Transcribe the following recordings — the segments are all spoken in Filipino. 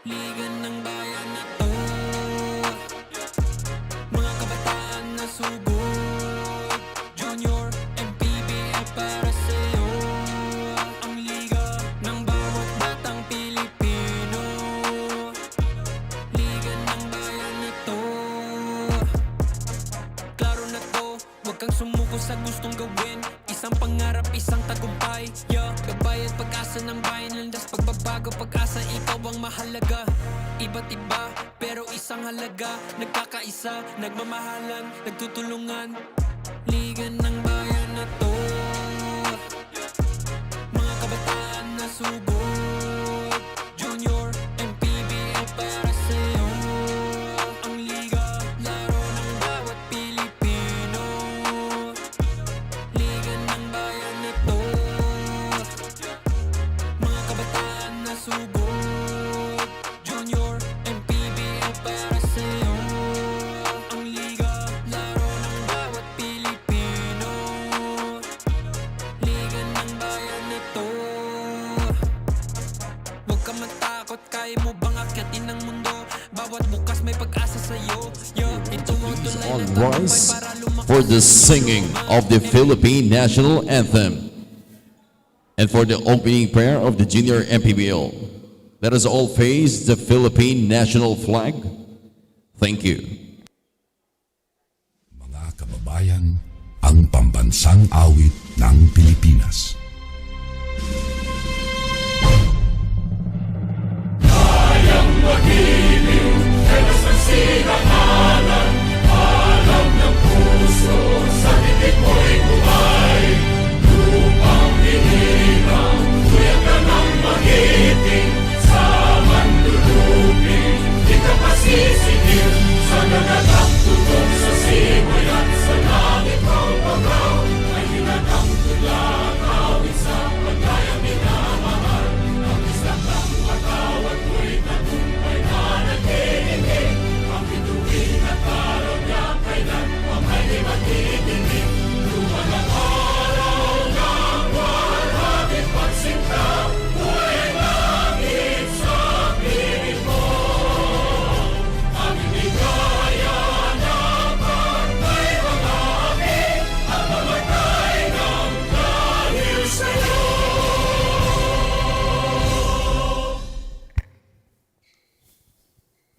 Liga ng bayan na to, mga kabataan na sugod. Junior MPBL para sa'yo, ang liga ng bawat batang Pilipino. Liga ng bayan na to, klaro na to, huwag kang sumuko sa gustong gawin. Isang pangarap, isang tagumpay, yeah. Gabay at pag-asa ng bayan, landas pagbabago, pag-asa, ikaw ang mahalaga. Iba't iba, pero isang halaga. Nagkakaisa, nagmamahalan, nagtutulungan. Liga ng bayan na to, mga kabataan na sugod. Junior MPBL para sa'yo, ang liga, laro ng bawat Pilipino. Liga ng bayan na to, mga kabataan na sugod. Junior MPBL para sa'yo, ang liga, laro ng bawat Pilipino. Liga ng bayan na to, huwag ka matakot, kaya mo bang akyatin ang mundo? Bawat bukas may pag-asa sa'yo, yeah. Ito mo Please tulay all ng tagumpay rise para lumakas for the singing of the Philippine National Anthem and for the opening prayer of the Junior MPBL. Let us all face the Philippine national flag. Thank you. Mga kababayan, ang pambansang awit ng Pilipinas.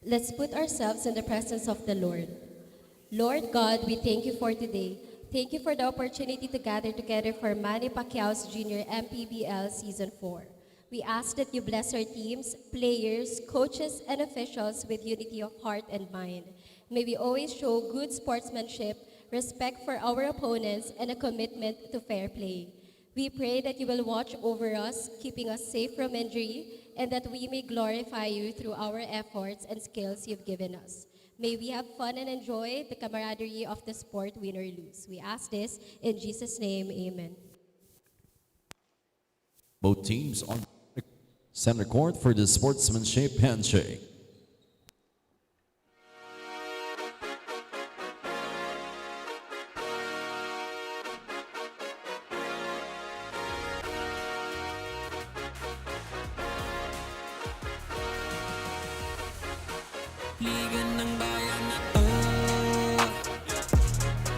Let's put ourselves in the presence of the Lord. Lord God, we thank you for today. Thank you for the opportunity to gather together for Manny Pacquiao's Junior MPBL Season 4. We ask that you bless our teams, players, coaches, and officials with unity of heart and mind. May we always show good sportsmanship, respect for our opponents, and a commitment to fair play. We pray that you will watch over us, keeping us safe from injury, and that we may glorify you through our efforts and skills you've given us. May we have fun and enjoy the camaraderie of the sport, win or lose. We ask this in Jesus' name, amen. Both teams on center court for the sportsmanship handshake. Liga ng bayan na to,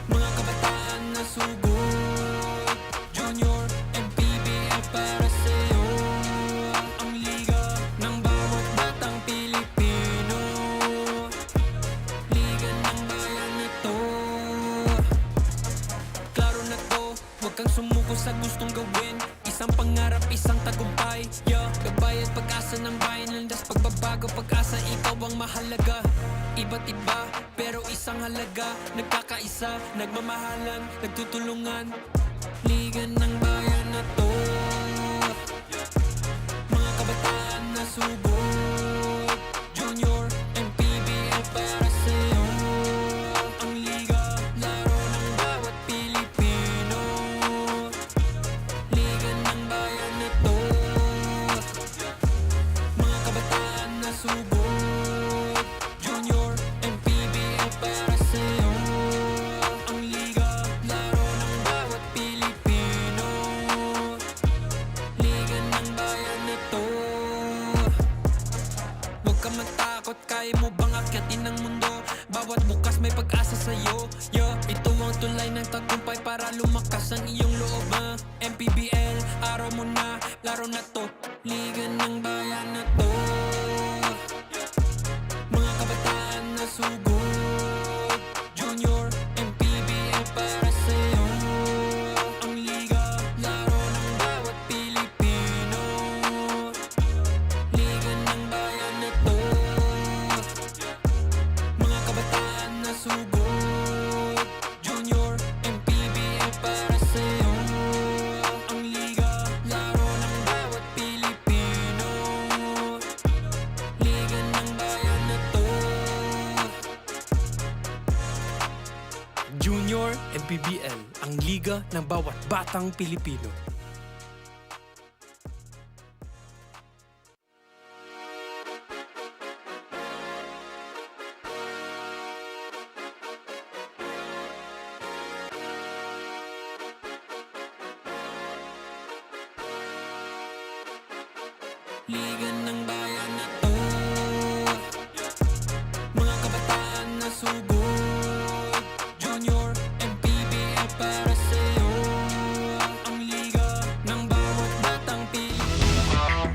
mga kabataan na sugod. Junior MPBL para sa'yo, ang liga ng bawat batang Pilipino. Liga ng bayan na to, klaro na to, huwag kang sumuko sa gustong gawin. Isang pangarap, isang tagumpay, yeah. Gabay at pag-asa ng bayan, landas pagbabago, pag-asa, ikaw ang mahalaga. Iba't iba, pero isang halaga. Nagkakaisa, nagmamahalan, nagtutulungan. Liga ng bayan na to, mga kabataan na sugod. Junior MPBL para sa'yo, ang liga, laro ng bawat Pilipino. Liga ng bayan na to, mga kabataan na sugod. Junior MPBL para sa'yo, ang liga, laro ng bawat Pilipino. ng tagumpay para lumakas ang iyong loob. MPBL, araw mo na, laro na to. Liga ng bayan na to. Mga kabataan na sugod. Junior, MPBL para sa'yo. Ang liga, laro ng bawat Pilipino. Liga ng bayan na to. Mga kabataan na sugod. Junior, MPBL para sa'yo. Ang liga, laro ng bawat Pilipino. Liga ng bayan na to. Junior MPBL, ang liga ng bawat batang Pilipino. Liga ng bayan na to. Mga kabataan na sugod. Junior, MPBL para sa'yo. Ang liga ng bawat batang Pilipino.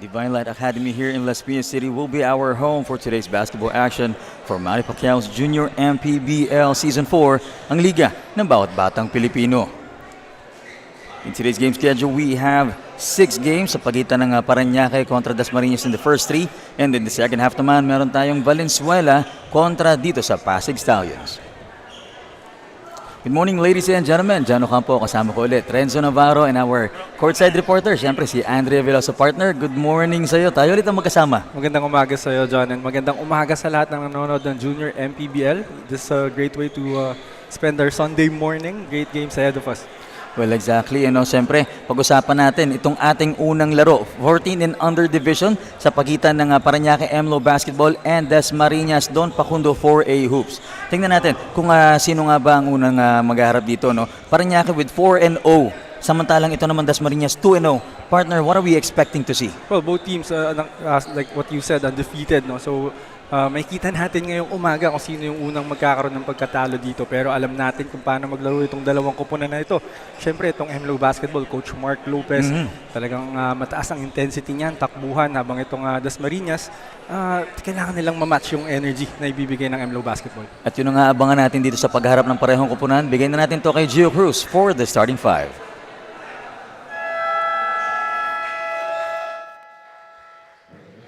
Divine Light Academy here in Las Piñas City will be our home for today's basketball action for Manny Pacquiao's Junior MPBL Season 4, ang liga ng bawat batang Pilipino. In today's game schedule, we have 6 games sa pagitan ng Parañaque kontra Dasmariñas in the first 3, and in the second half naman, meron tayong Valenzuela kontra dito sa Pasig Stallions. Good morning, ladies and gentlemen. John Ocampo, kasama ko ulit. Renzo Navarro and our courtside reporter, siyempre si Andrea Veloso, partner. Good morning sa iyo. Tayo ulit ang magkasama. Magandang umaga sa iyo, John, and magandang umaga sa lahat ng nanonood ng Junior MPBL. This is a great way to spend our Sunday morning. Great games ahead of us. Well, exactly. Siyempre, pag-usapan natin itong ating unang laro, 14 and under division sa pagitan ng Parañaque MLO Basketball and Dasmariñas Don Facundo 4A Hoops. Tingnan natin kung sino nga ba ang unang maghaharap dito. No? Parañaque with 4-0. Samantalang ito naman Dasmariñas 2-0. Partner, what are we expecting to see? Well, both teams, like what you said, undefeated. No? So, makikita natin ngayong umaga kung sino yung unang magkakaroon ng pagkatalo dito. Pero alam natin kung paano maglaro itong dalawang koponan na ito. Siyempre, itong MLO Basketball, Coach Mark Lopez, talagang mataas ang intensity niyan, takbuhan, habang itong Dasmariñas, kailangan nilang mamatch yung energy na ibibigay ng MLO Basketball. At yun ang aabangan natin dito sa pagharap ng parehong koponan. Bigyan na natin to kay Gio Cruz for the starting 5.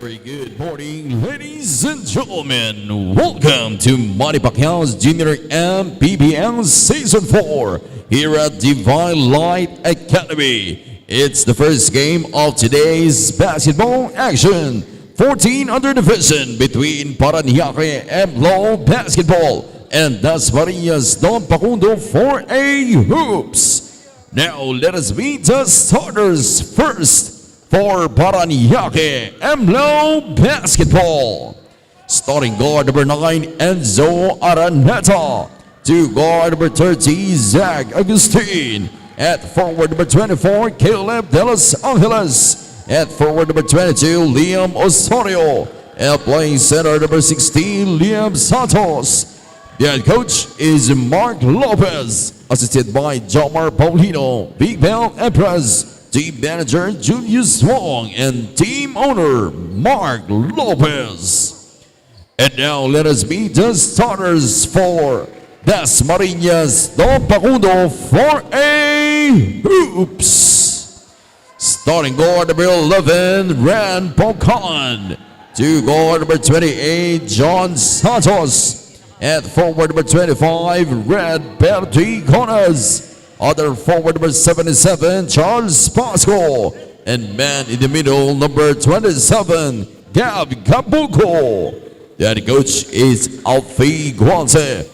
Very good morning, ladies and gentlemen. Welcome to Manny Pacquiao's Junior MPBL Season 4 here at Divine Light Academy. It's the first game of today's basketball action. 14 under division between Parañaque MLO Basketball and Dasmariñas Don Facundo 4A Hoops. Now let us meet the starters first. For Parañaque MLO Basketball. Starting guard number 9, Enzo Araneta. To guard number 30, Zach Agustin. At forward number 24, Caleb De Los Angeles. At forward number 22, Liam Osorio. At playing center number 16, Liam Santos. The head coach is Mark Lopez. Assisted by Jomar Paulino, Big Bell Empress. Team manager Julius Wong and team owner Mark Lopez. And now let us meet the starters for Dasmariñas Don Facundo 4A Hoops. Starting guard number 11, Ran Pocan. To guard number 28, John Santos. At forward number 25, Red Bertie Conas. Other forward number 77, Charles Pasco. And man in the middle, number 27, Gab Cabuco. The head coach is Alfie Guanze.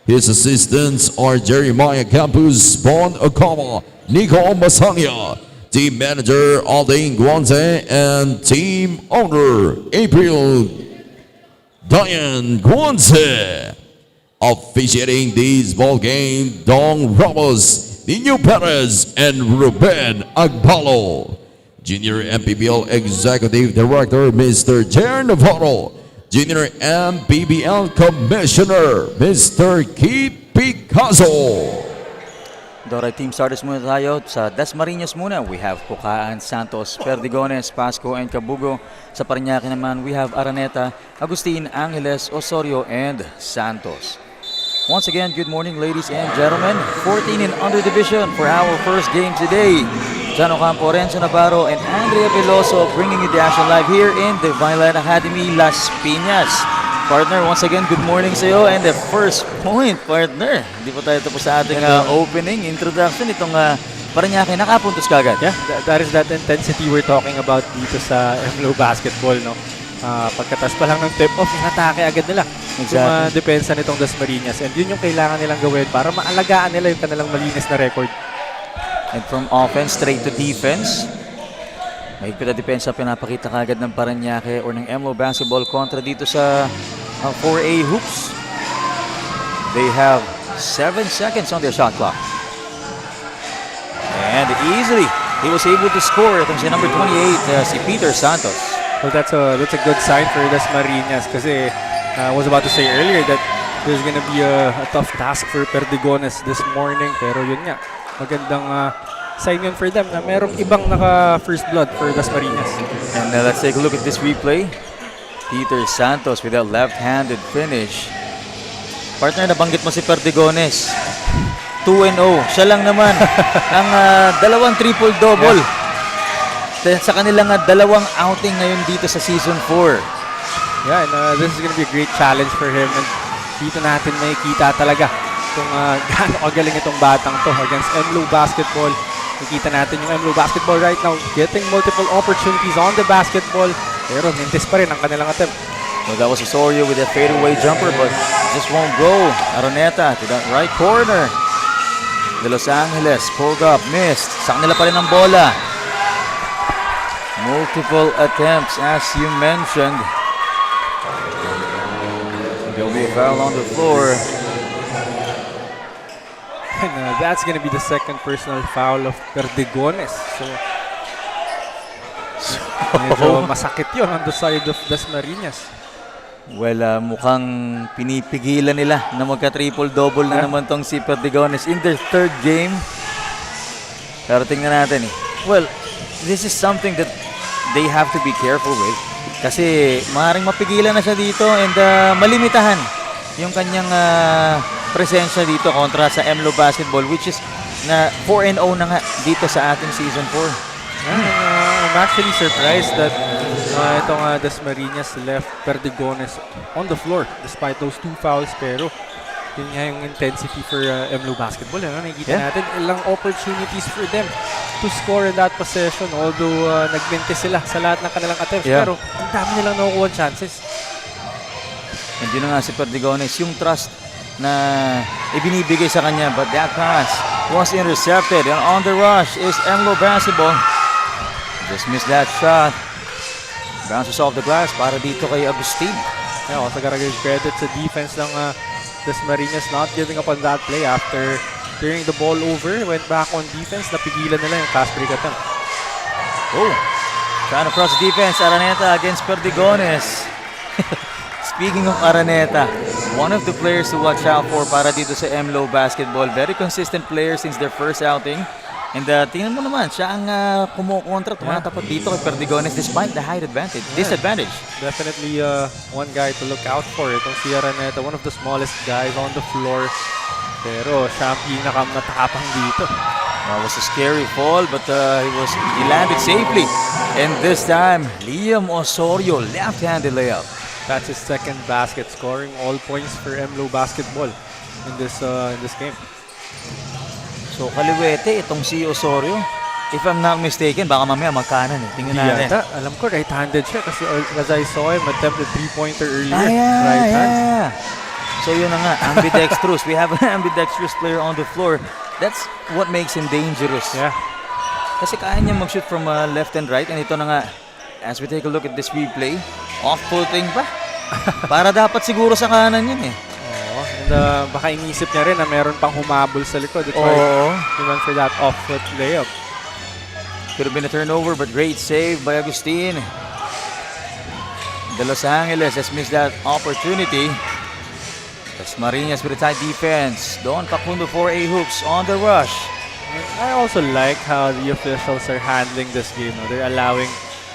His assistants are Jeremiah Campus, Bon Okama, Nico Masangya. Team manager Aldine Guanze and team owner April Diane Guanze. Officiating this ball game, Dong Ramos, Nino Perez, and Ruben Agbalo. Junior MPBL Executive Director, Mr. Jer Navarro. Junior MPBL Commissioner, Mr. Keith Picasso. Alright, team starters muna tayo. Sa Dasmariñas muna, we have Pukaan, Santos, Perdigones, Pasco, and Cabugo. Sa Parañaque naman, we have Araneta, Agustin, Angeles, Osorio, and Santos. Once again, good morning ladies and gentlemen. 14 in under division for our first game today. Jano Campo, Renzo Navarro, and Andrea Veloso bringing you the action live here in the Vineland Academy, Las Piñas. Partner, once again, good morning sa iyo. And the first point, partner. Hindi pa tayo tapos sa ating opening, introduction. Itong Parañaque, nakapuntos kagad. Yeah, that is that intensity we're talking about dito sa MLO basketball, no? Pagkatas pa lang ng tip-off, inatake agad nila. Exactly. Yung depensa nitong Dasmariñas. And yun yung kailangan nilang gawin para maalagaan nila yung kanilang malinis na record. And from offense straight to defense. Mahigpit na depensa pinapakita kagad ng Parañaque or ng MLO basketball kontra dito sa 4A hoops. They have 7 seconds on their shot clock. And easily, he was able to score. Itong si number 28, si Peter Santos. Well, that's a good sign for Dasmariñas kasi I was about to say earlier that there's gonna be a tough task for Perdigones this morning. Pero yun nga, magandang sign yun for them na merong ibang naka-first blood for Dasmariñas. And let's take a look at this replay. Peter Santos with a left-handed finish. Partner, nabanggit mo si Perdigones. 2-0. Siya lang naman ang dalawang triple-double. Sa kanilang dalawang outing ngayon dito sa Season 4. Yeah, and this is gonna be a great challenge for him. And dito natin makikita talaga kung gaano kagaling itong batang to against MLO basketball. Nakita natin yung MLO basketball right now getting multiple opportunities on the basketball. Pero mintis pa rin ang kanilang attempt. Well, that was Osorio with a fadeaway jumper but just won't go. Araneta to that right corner. De Los Angeles pulled up, missed. Sa kanila pa rin ang bola. Multiple attempts as you mentioned. There'll be a foul on the floor. And that's gonna be the second personal foul of Perdigones. So medyo masakit yun on the side of Dasmariñas. Well, mukhang pinipigilan nila na magka-triple-double na naman tong si Perdigones in their third game. Pero tingnan natin eh. Well, this is something that they have to be careful with. Kasi maaaring mapigilan na siya dito and malimitahan yung kanyang presensya dito kontra sa MLO basketball which is na 4-0 na nga dito sa ating Season 4. I'm actually surprised that itong Dasmariñas left Perdigones on the floor despite those 2 fouls. Pero yun nga yung intensity for MLO basketball. Nakikita natin ilang opportunities for them to score in that possession. Although nagmintis sila sa lahat ng kanilang attempts. Pero ang dami nilang nakukuha chances. And yun na nga si Perdigones, yung trust na ibinibigay sa kanya. But that pass was intercepted. And on the rush is MLO basketball. Just missed that shot. Bounces off the glass para dito kay Agustin. Yeah, also gotta give credit sa defense ng Dasmariñas not giving up on that play after turning the ball over. Went back on defense. Napigilan nila yung fast break attempt. Oh, trying to cross defense. Araneta against Perdigones. Speaking of Araneta, one of the players to watch out for para dito sa MLO basketball. Very consistent player since their first outing. And tingnan mo naman, siya ang kumukontra, tumatapat dito kay Perdigones despite the height disadvantage. Definitely one guy to look out for. Itong si Araneta, one of the smallest guys on the floor. Pero siya ang pinakamatapang dito. That was a scary fall but he landed safely. And this time, Liam Osorio, left-handed layup. That's his second basket, scoring all points for MLO basketball in this game. So kaliwete itong si Osorio. If I'm not mistaken, baka mamaya magkanan eh. Tingnan natin. Alam ko right-handed siya kasi as I saw him attempt a 3-pointer earlier. Right hand. So yun na nga, ambidextrous. We have an ambidextrous player on the floor. That's what makes him dangerous. Yeah. Kasi kaya niya mag-shoot from left and right. And ito na nga, as we take a look at this replay, off-putting pa. Para dapat siguro sa kanan yun eh. And baka inisip niya rin na meron pang humabol sa likod. That's why Oo. he went for that off-foot layup. Could have been a turnover, but great save by Agustin. The Los Angeles has missed that opportunity. Dasmariñas with a tight defense. Don Facundo 4A hoops on the rush. I also like how the officials are handling this game. No? They're allowing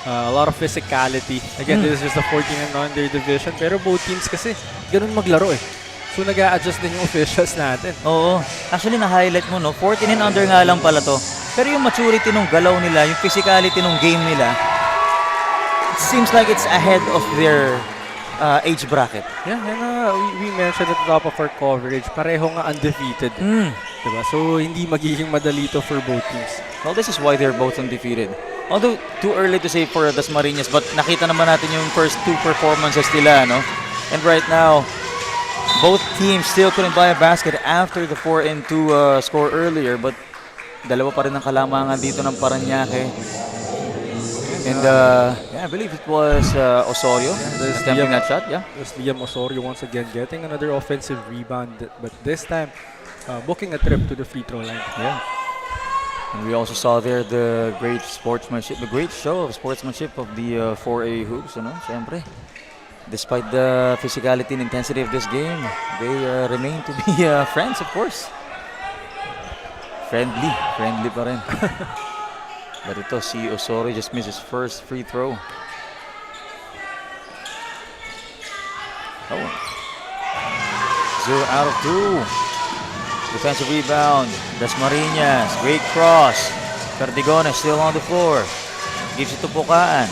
a lot of physicality. Again, this is just a 14-9 their division. Pero both teams kasi ganun maglaro eh. So nag-a-adjust din yung officials natin. Oo. Actually, na-highlight mo, no? 14 and under nga lang pala to. Pero yung maturity nung galaw nila, yung physicality nung game nila, it seems like it's ahead of their age bracket. Yeah, and we mentioned at the top of our coverage, pareho nga undefeated. Diba? So hindi magiging madali to for both teams. Well, this is why they're both undefeated. Although, too early to say for Dasmariñas, but nakita naman natin yung first two performances nila, no? And right now, both teams still couldn't buy a basket after the 4-2 score earlier, but dalawa pa rin ang kalamangan dito ng Parañaque. And yeah, I believe it was Osorio attempting that shot. Yeah. There's Liam Osorio once again getting another offensive rebound, but this time booking a trip to the free throw line. Yeah. And we also saw there the great sportsmanship, the great show of sportsmanship of the 4A hoops. Ano? Siyempre, despite the physicality and intensity of this game, they remain to be friends, of course. Friendly pa rin. But ito, si Osorio just missed his first free throw. Oh. 0 out of 2. Defensive rebound. Dasmariñas. Great cross. Perdigones still on the floor. Gives it to Pukaan.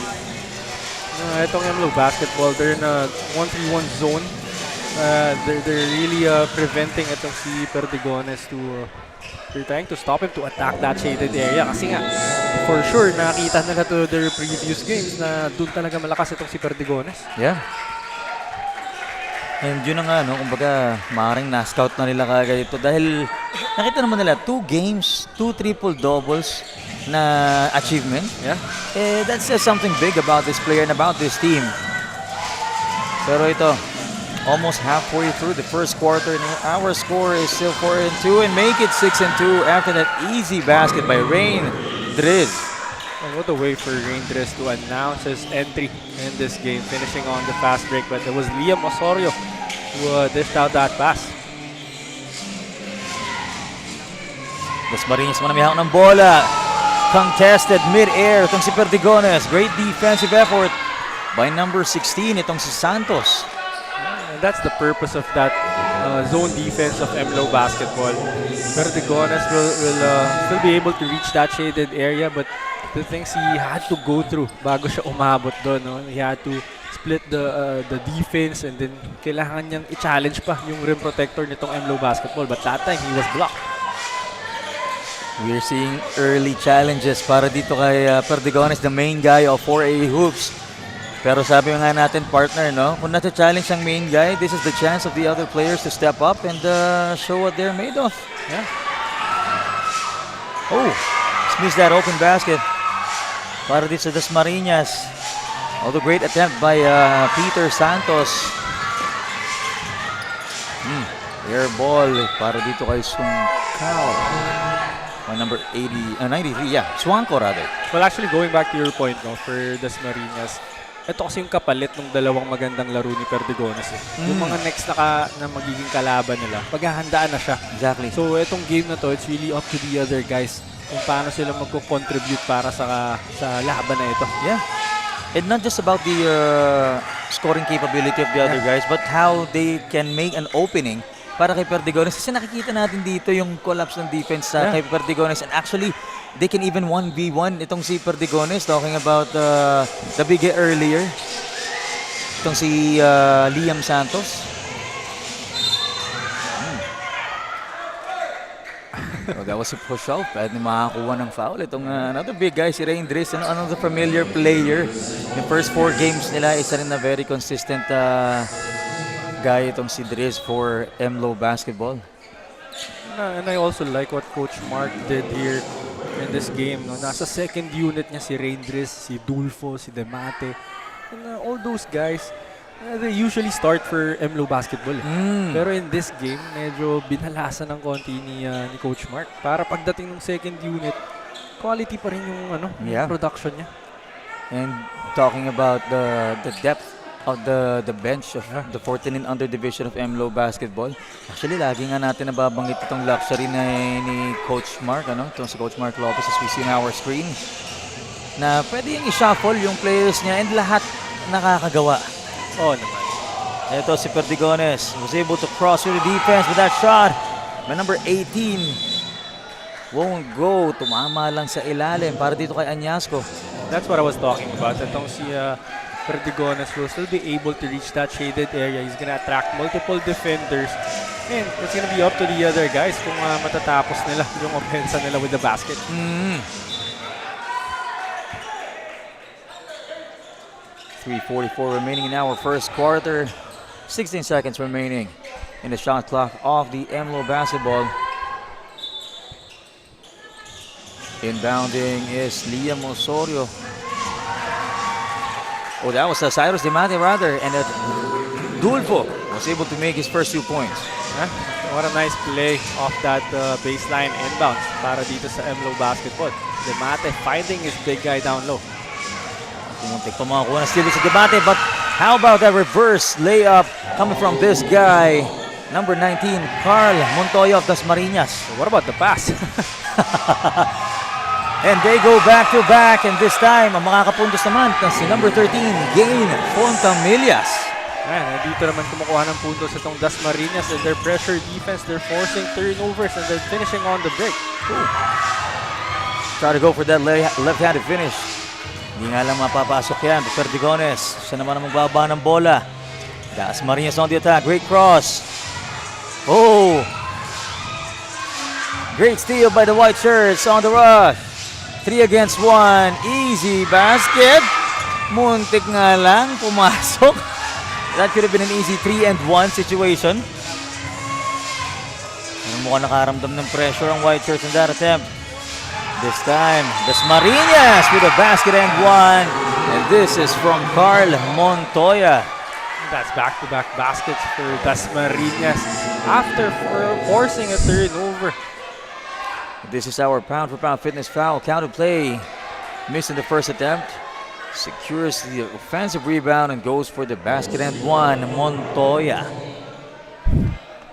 Itong MLO basketball, they're in a 1-3-1 zone. They're really preventing itong si Perdigones to they're trying to stop him to attack that shaded area kasi nga for sure nakita nila to their previous games na doon talaga malakas itong si Perdigones. Yeah. And yun na nga, no? Kumbaga, maaaring na-scout na nila kagad ito dahil nakita naman nila 2 games, 2 triple-doubles na achievement. Yeah. That says something big about this player and about this team. Pero ito, almost halfway through the first quarter, and our score is still 4-2 and make it 6-2 after that easy basket by Rain Driz. And what a way for Raindres to announce his entry in this game, finishing on the fast break. But it was Liam Osorio who dished out that pass. Dasmariñas manamihak ng bola. Contested mid-air itong si Perdigones. Great defensive effort by number 16 itong si Santos. And that's the purpose of that zone defense of MLO basketball. Perdigones will still be able to reach that shaded area, but the things he had to go through bago siya umabot doon. No? He had to split the defense and then kailangan niyang i-challenge pa yung rim protector nitong MLO basketball. But that time, he was blocked. We're seeing early challenges para dito kay Perdigones, the main guy of 4A hoops. Pero sabi nga natin, partner, no? Kung nata-challenge ang main guy, this is the chance of the other players to step up and show what they're made of. Yeah. Oh, missed that open basket para dito sa Dasmariñas. Although great attempt by Peter Santos. Air ball para dito kay Sungkao. Number 93, yeah. Swanko rather. Well, actually, going back to your point, no, for Dasmariñas, ito kasi yung kapalit ng dalawang magandang laro ni Perdigones. Yung mga next na magiging kalaban nila, paghahandaan na siya. Exactly. So, itong game na to, it's really up to the other guys kung paano sila magko-contribute para sa laban na ito. Yeah. And not just about the scoring capability of the other guys, but how they can make an opening para kay Perdigones. Kasi nakikita natin dito yung collapse ng defense kay Perdigones. And actually, they can even 1v1 itong si Perdigones. Talking about the big hit earlier. Itong si Liam Santos. That was a push-off. Pwede makakuha ng foul. Itong another big guy, si Rain Driz. Another familiar player. Yung first 4 games nila, isa rin na very consistent guy itong si Driz for MLO basketball. And I also like what Coach Mark did here in this game. No? Nasa second unit niya si Rain Driz, si Dulfo, si Demate. And all those guys, They usually start for MLO basketball. Pero in this game, medyo binalasan ng konti ni Coach Mark. Para pagdating ng second unit, quality pa rin yung Yeah. production niya. And talking about the depth of the bench of the 14 and under division of MLO basketball. Actually, lagi nga natin nababanggit itong luxury ni Coach Mark, itong si Coach Mark Lopez as we see on our screen, na pwede yung i-shuffle yung players niya and lahat nakakagawa. Oo naman. Ito si Perdigones was able to cross through the defense with that shot. By number 18 won't go. Tumama lang sa ilalim para dito kay Añasco. That's what I was talking about. Itong si Perdigones will still be able to reach that shaded area. He's gonna attract multiple defenders. And it's gonna be up to the other guys kung matatapos nila yung offensa nila with the basket. 3:44 remaining in our first quarter. 16 seconds remaining in the shot clock of the MLO basketball. Inbounding is Liam Osorio. Oh, that was Cyrus Demate rather. And Dulfo was able to make his first 2 points. What a nice play off that baseline inbounds para dito sa MLO basketball. Demate finding his big guy down low. Pumuntik pa makakuha na steal sa Demate, but how about that reverse layup coming from this guy, number 19, Carl Montoya of Dasmariñas. What about the pass? And they go back to back, and this time, ang makakapuntos naman si number 13, Gain Fontamillas. Dito naman kumukuha ng puntos itong Dasmariñas and their pressure defense. They're forcing turnovers and they're finishing on the break. Try to go for that left-handed finish. Hindi nga lang mapapasok yan. Perdigones, siya naman ang magbaba ng bola. Dasmariñas on the attack. Great cross. Oh! Great steal by the white shirts on the rush. 3 against 1. Easy basket. Muntik nga lang pumasok. That could have been an easy 3-and-1 situation. Mukhang nakaramdam ng pressure ang white shirts in that attempt. This time, Dasmariñas with a basket and 1. And this is from Carl Montoya. That's back-to-back baskets for Dasmariñas after forcing a turnover. This is our pound-for-pound fitness foul. Counted play. Missing the first attempt. Secures the offensive rebound and goes for the basket and 1. Montoya.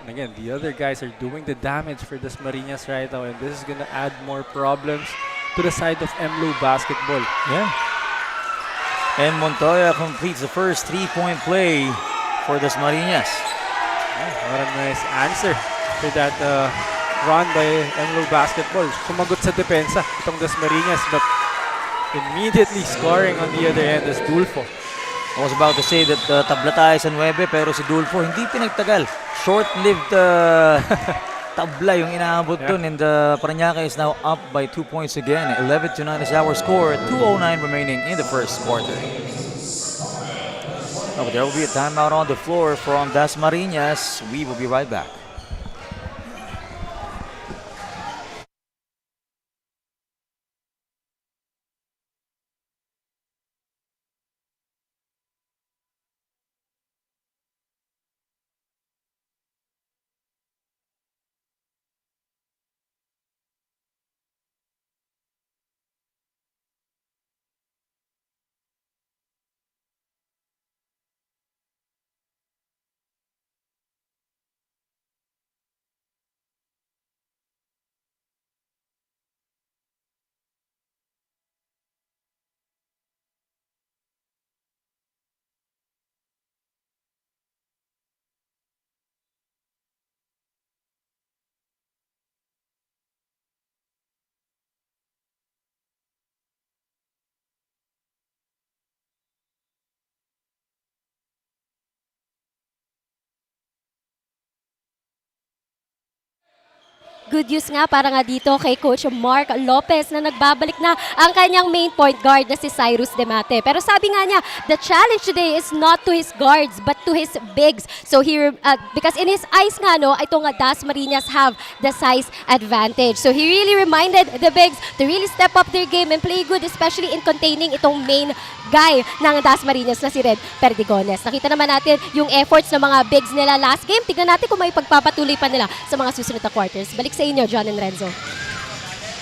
And again, the other guys are doing the damage for Dasmariñas right now, and this is gonna add more problems to the side of MLO basketball. Yeah. And Montoya completes the first 3-point play for Dasmariñas. What a nice answer to that run by MLO basketball. Sumagot sa depensa itong Dasmariñas, but immediately scoring on the other end is Dulfo. I was about to say that tabla tayo sa 9, pero si Dulfo hindi pinagtagal. Short-lived tabla yung inaabot dun, and Parañaque is now up by 2 points again. 11-9 is our score. 2:09 remaining in the first quarter. Oh, there will be a timeout on the floor from Dasmariñas. We will be right back. good news nga para nga dito kay Coach Mark Lopez na nagbabalik na ang kanyang main point guard na si Cyrus Demate. Pero sabi nga niya, the challenge today is not to his guards but to his bigs. So here, because in his eyes nga, no, itong Dasmariñas have the size advantage. So he really reminded the bigs to really step up their game and play good, especially in containing itong main guy ng Dasmariñas na si Red Perdigones. Nakita naman natin yung efforts ng mga bigs nila last game. Tignan natin kung may pagpapatuloy pa nila sa mga susunod na quarters. Balik sa inyo, John and Renzo.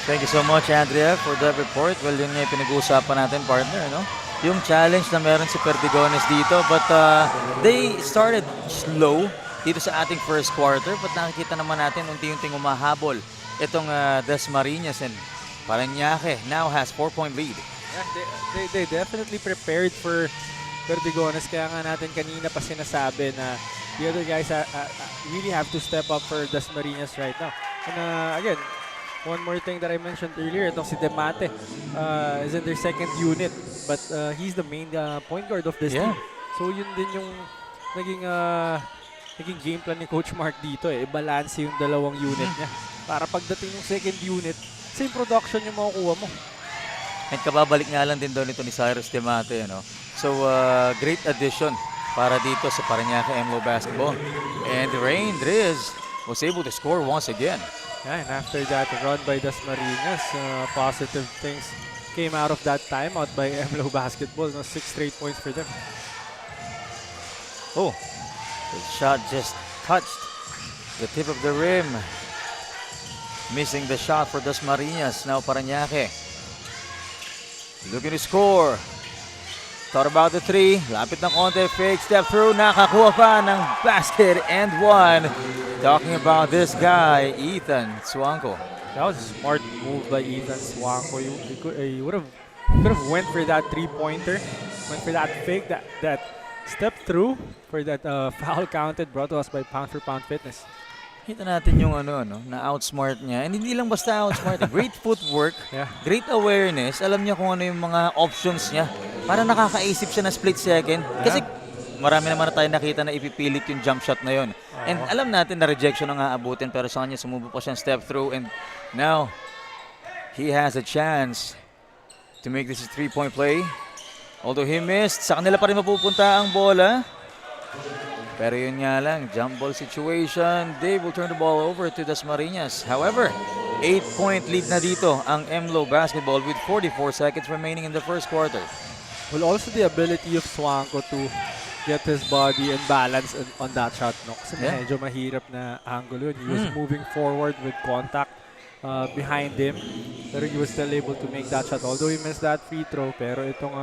Thank you so much, Andrea, for that report. Well, yun nga yung pinag-uusapan natin, partner, no? Yung challenge na meron si Perdigones dito. But they started slow dito sa ating first quarter. But nakikita naman natin unti-unting umahabol itong Dasmariñas, and Parañaque now has 4-point lead. Yeah, they definitely prepared for Perdigones. Kaya nga natin kanina pa sinasabi na the other guys really have to step up for Dasmariñas right now. And again, one more thing that I mentioned earlier, itong si Demate is in their second unit, but he's the main point guard of this team. So yun din yung naging game plan ni Coach Mark dito, i-balance yung dalawang unit niya. Para pagdating yung second unit, same production yung makukuha mo. And kababalik nga lang din doon ito ni Cyrus Demate, ano? So, great addition para dito sa Parañaque MLO basketball. And Rain Driz was able to score once again. Yeah, and after that run by Dasmariñas, positive things came out of that timeout by MLO basketball. No, 6 straight points for them. Oh, the shot just touched the tip of the rim. Missing the shot for Dasmariñas. Now Parañaque looking to score. Thought about the three. Lapit ng konti. Fake step through. Nakakuha pa ng basket and one. Talking about this guy, Ethan Swanko. That was a smart move by Ethan Swanko. He would have went for that three-pointer. Went for that fake, that step through for that foul counted, brought to us by Pound for Pound Fitness. Kita natin yung na-outsmart niya. And hindi lang basta outsmart. Great footwork, great awareness. Alam niya kung ano yung mga options niya. Para nakakaisip siya na split second. Kasi marami naman na tayo nakita na ipipilit yung jump shot na yun. And alam natin na rejection ang aabutin, pero sa kanya sumubo pa siyang step through. And now, he has a chance to make this a three-point play. Although he missed, sa kanila pa rin mapupunta ang bola. Pero yun nga lang, jump ball situation. They will turn the ball over to Dasmariñas. However, 8-point lead na dito ang MLO basketball with 44 seconds remaining in the first quarter. Well, also the ability of Swanko to get his body and balance on that shot. No? Kasi medyo mahirap na angle yun. He was moving forward with contact behind him. Pero he was still able to make that shot. Although he missed that free throw. Pero itong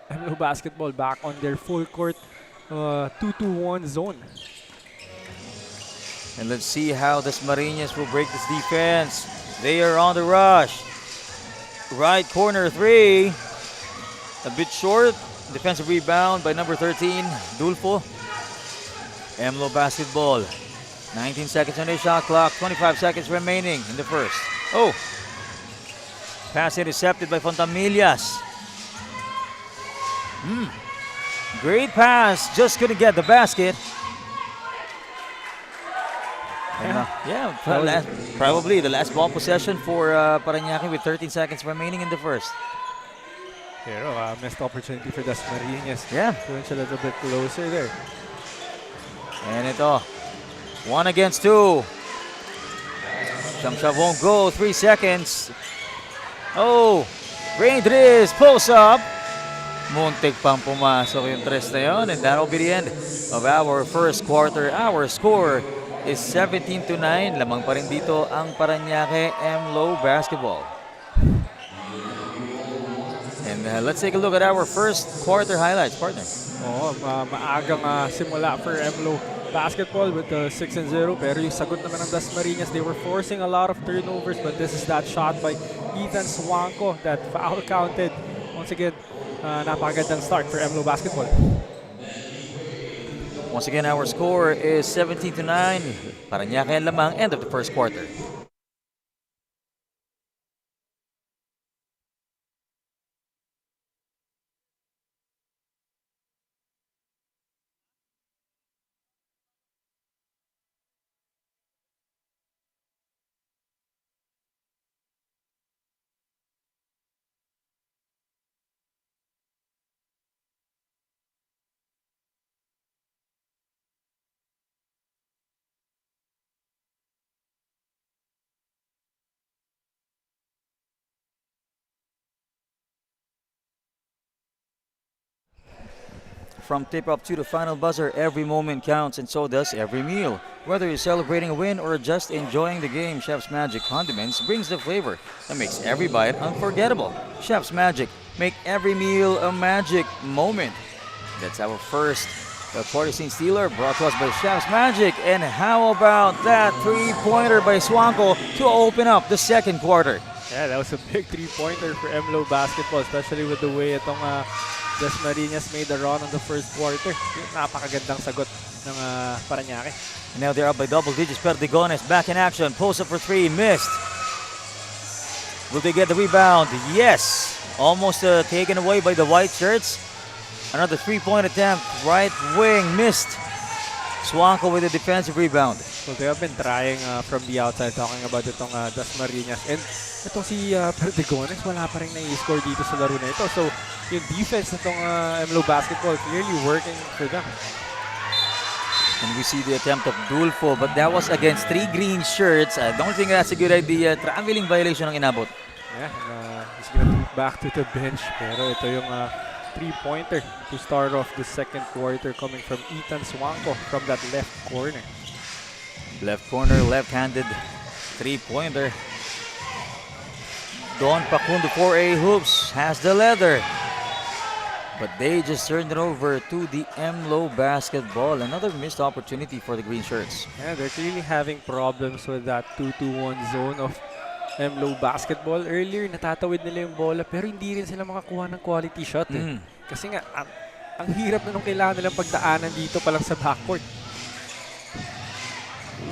MLO basketball back on their full court 2-2-1 zone. And let's see how Dasmariñas will break this defense. They are on the rush. Right corner three. A bit short. Defensive rebound by number 13, Dulfo. MLO basketball. 19 seconds on the shot clock. 25 seconds remaining in the first. Oh. Pass intercepted by Fontamillas. Great pass. Just couldn't get the basket. Probably the last ball possession for Parañaque with 13 seconds remaining in the first. Pero missed opportunity for Dasmariñas. Yeah. Doing a little bit closer there. And ito, 1 against 2. Shamsha won't go, 3 seconds. Oh, Rain Driz pulls up. Muntik pang pumasok yung tres na yun. And that'll be the end of our first quarter. Our score is 17-9. Lamang pa rin dito ang Parañaque MLO basketball. And let's take a look at our first quarter highlights, partner. Maagang simula for MLO basketball with 6-0. Pero yung sagot naman ng Dasmariñas, they were forcing a lot of turnovers, but this is that shot by Ethan Swanko that foul counted. Once again, napakagandang start for MLO basketball. Once again, our score is 17-9. Parañaque ang lamang, end of the first quarter. From tip-off to the final buzzer, every moment counts and so does every meal. Whether you're celebrating a win or just enjoying the game, Chef's Magic Condiments brings the flavor that makes every bite unforgettable. Chef's Magic, make every meal a magic moment. That's our first quarter scene stealer brought to us by Chef's Magic. And how about that three-pointer by Swanko to open up the second quarter? Yeah, that was a big three-pointer for MLO basketball, especially with the way itong Dasmariñas made the run on the first quarter. Napakagandang sagot ng Parañaque. And now they're up by double digits. Perdigones back in action. Post up for three. Missed. Will they get the rebound? Yes. Almost taken away by the white shirts. Another three-point attempt. Right wing. Missed. Swanko with a defensive rebound. So they have been trying from the outside, talking about itong Dasmariñas. And itong si Perdigones, wala pa rin na-score dito sa laro na ito. So yung defense nitong MLO basketball clearly working for them. And we see the attempt of Dulfo, but that was against three green shirts. I don't think that's a good idea. Traveling violation ang inabot. Yeah, and, he's gonna move back to the bench. Pero ito yung three-pointer to start off the second quarter coming from Ethan Swanko from that left corner. Left corner, left-handed three-pointer. Don Pacundo 4A Hoops has the leather. But they just turned it over to the MLO basketball. Another missed opportunity for the green shirts. Yeah, they're clearly having problems with that 2-2-1 zone of MLO basketball. Earlier, natatawid nila yung bola pero hindi rin sila makakuha ng quality shot. Kasi nga, ang hirap na nung kailangan nilang pagdaanan dito pa lang sa backcourt.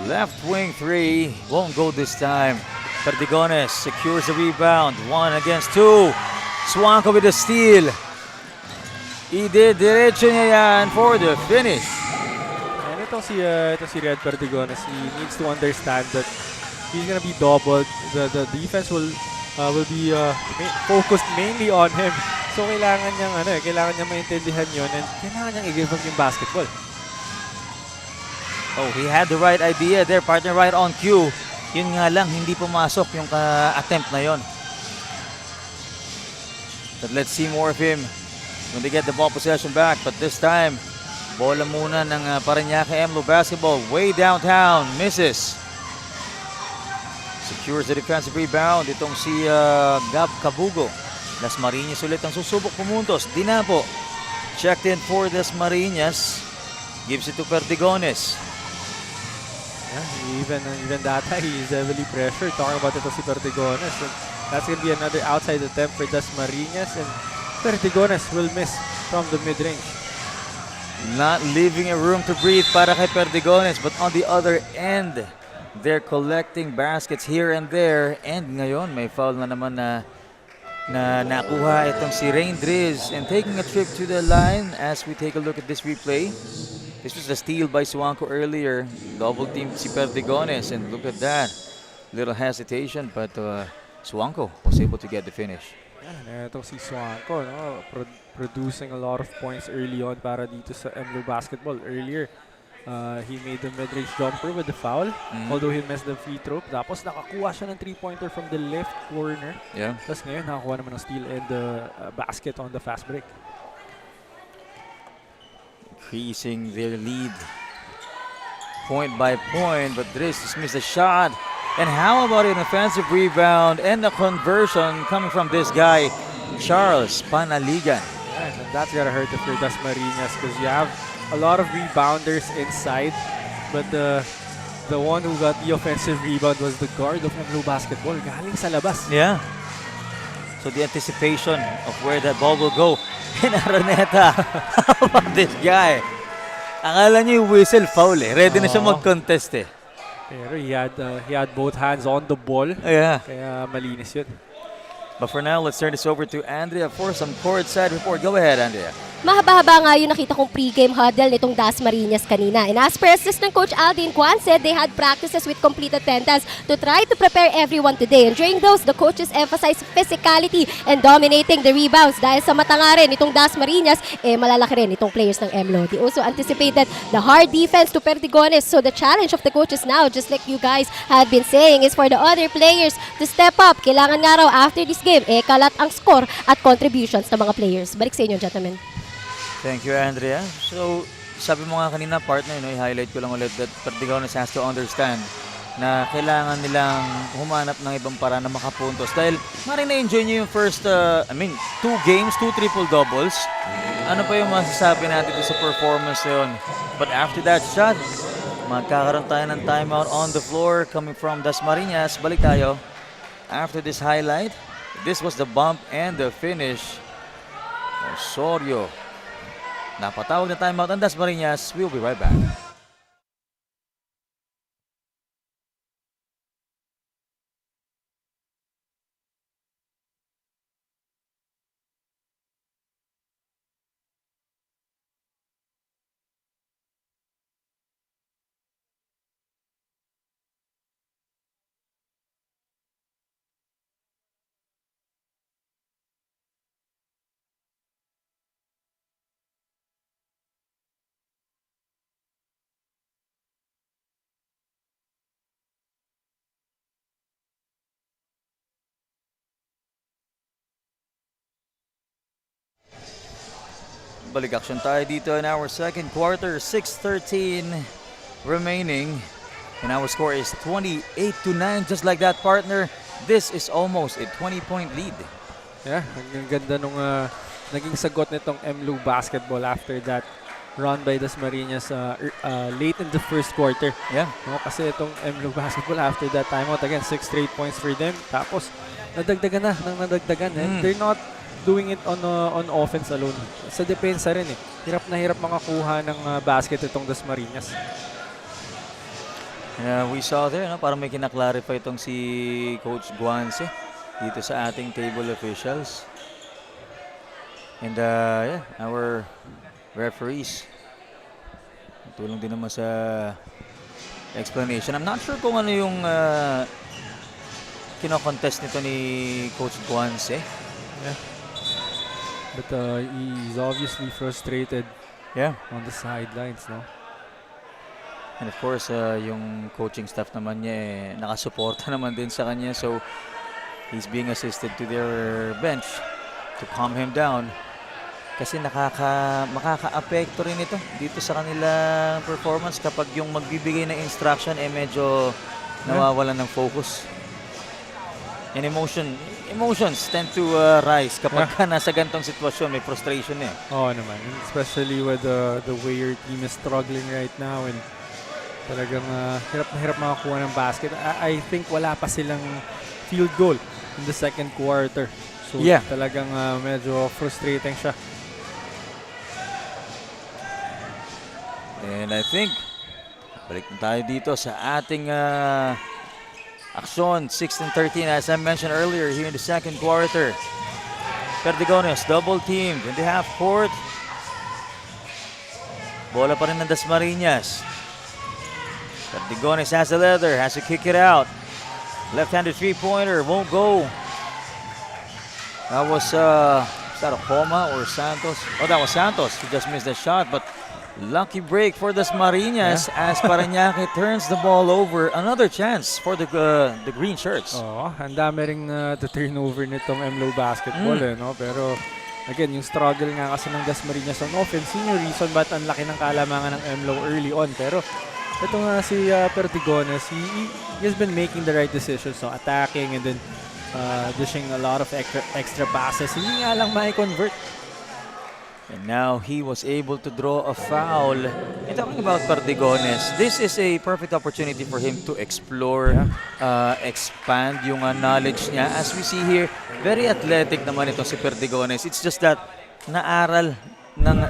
Left wing three. Won't go this time. Perdigones secures the rebound. 1 against 2. Swanko with a steal. Diretso niya yan for the finish. And itong si Red Perdigones, he needs to understand that he's gonna be doubled. The defense will be focused mainly on him. So kailangan niyang maintindihan yun and kailangan niyang i-give up yung basketball. Oh, he had the right idea there, partner, right on cue. Yun nga lang, hindi pumasok yung attempt na yon. But let's see more of him when they get the ball possession back. But this time, bola muna ng Parañaque MLO basketball way downtown. Misses. Secures the defensive rebound. Itong si Gab Cabugo. Dasmariñas ulit ang susubok pumuntos. Dinapo. Checked in for Dasmariñas. Gives it to Perdigones. Yeah, even that he is heavily pressured. Talking about ito si Perdigones. And that's going to be another outside attempt for Dasmariñas. And Perdigones will miss from the mid-range. Not leaving a room to breathe para kay Perdigones. But on the other end, they're collecting baskets here and there. And ngayon, may foul na naman na nakuha itong si Rain Driz. And taking a trip to the line as we take a look at this replay. This was a steal by Swanko earlier. Double team si Perdigones. And look at that. Little hesitation, but Swanko was able to get the finish. Yeah, itong si Swanko, no? Producing a lot of points early on para dito sa MLO basketball. Earlier, he made the mid-range jumper with the foul, although he missed the free throw. Tapos nakakuha siya ng three-pointer from the left corner. Yeah. Tapos ngayon, nakakuha naman ng steal and the basket on the fast break. Increasing their lead point by point, but Driz just missed a shot. And how about an offensive rebound and a conversion coming from this guy, Charles Panaligan. Yeah, and that's gotta hurt for Dasmariñas because you have a lot of rebounders inside, but the one who got the offensive rebound was the guard of MLO basketball, galing sa labas. Yeah. So the anticipation of where that ball will go. And Araneta, how about this guy? Akala niyo yung whistle foul eh. Ready na siya mag-contest eh. Pero he had both hands on the ball. Yeah. Kaya malinis yun. But for now, let's turn this over to Andrea for some courtside report. Go ahead, Andrea. Mahaba-haba nga yung nakita kong pre-game huddle nitong Dasmariñas kanina. And as per assistant coach Aldin Kwan said, they had practices with complete attendance to try to prepare everyone today. And during those, the coaches emphasized physicality and dominating the rebounds. Dahil sa mata nga rin itong Dasmariñas, malalaki rin itong players ng MLO. They also anticipated the hard defense to Perdigones. So the challenge of the coaches now, just like you guys had been saying, is for the other players to step up. Kailangan nga raw after this game, kalat ang score at contributions ng mga players. Balik sa inyo, gentlemen. Thank you, Andrea. So, sabi mo nga kanina, partner, no, i-highlight ko lang ulit that Perdigones has to understand na kailangan nilang humanap ng ibang para na makapuntos. Dahil maring na-enjoy nyo yung first, 2 games, 2 triple-doubles. Ano pa yung masasabi natin sa performance na yun? But after that shot, magkakaroon tayo ng timeout on the floor coming from Dasmariñas. Balik tayo. After this highlight, this was the bump and the finish. Osorio. Napatawag na timeout ang Dasmariñas. We'll be right back. Balik action tayo dito in our second quarter. 6:13 remaining. And our score is 28-9. Just like that, partner. This is almost a 20-point lead. Yeah, ang ganda nung naging sagot nitong MLU basketball after that run by Dasmariñas late in the first quarter. Yeah. No, kasi itong MLU basketball after that timeout, again, 6 straight points for them. Tapos, nadagdagan and they're not doing it on offense alone. Sa depensa rin eh. Hirap na hirap makakuha ng basket itong Dasmariñas. Yeah, we saw there, no? Parang may kinaklarify itong si Coach Guanse dito sa ating table officials. And yeah, our referees. Tulong din naman sa explanation. I'm not sure kung ano yung kino-contest nito ni Coach Guanse. Yeah. But he's obviously frustrated on the sidelines, no? And of course, yung coaching staff naman niya nakasuporta naman din sa kanya. So, he's being assisted to their bench to calm him down. Kasi makaka-apekto rin ito dito sa kanilang performance kapag yung magbibigay ng instruction medyo nawawalan ng focus. And emotions tend to rise kapag nasa gantong sitwasyon, may frustration eh. Oo naman, especially with the way your team is struggling right now and talagang hirap na hirap makakuha ng basket. I think wala pa silang field goal in the second quarter. So talagang medyo frustrating siya. And I think, balik na tayo dito sa ating aksyon, 16-13 as I mentioned earlier here in the second quarter. Perdigones double teamed in the half court. Bola pa rin ng Dasmariñas. Perdigones has the leather, has to kick it out. Left-handed three-pointer, won't go. That was, is that Homa or Santos? Oh, that was Santos who just missed the shot, but lucky break for Dasmariñas as Parañaque turns the ball over. Another chance for the green shirts. Oo, ang dami ring turnover nitong MLO basketball no? Pero again, yung struggle nga kasi ng Dasmariñas on offense, yun yung reason ba't ang laki ng kalamangan ng MLO early on. Pero ito nga si Perdigones, he has been making the right decisions, so attacking and then dishing a lot of extra passes. Hindi nga lang mai-convert. And now he was able to draw a foul. And talking about Perdigones, this is a perfect opportunity for him to explore, expand yung knowledge niya. As we see here, very athletic naman ito si Perdigones. It's just that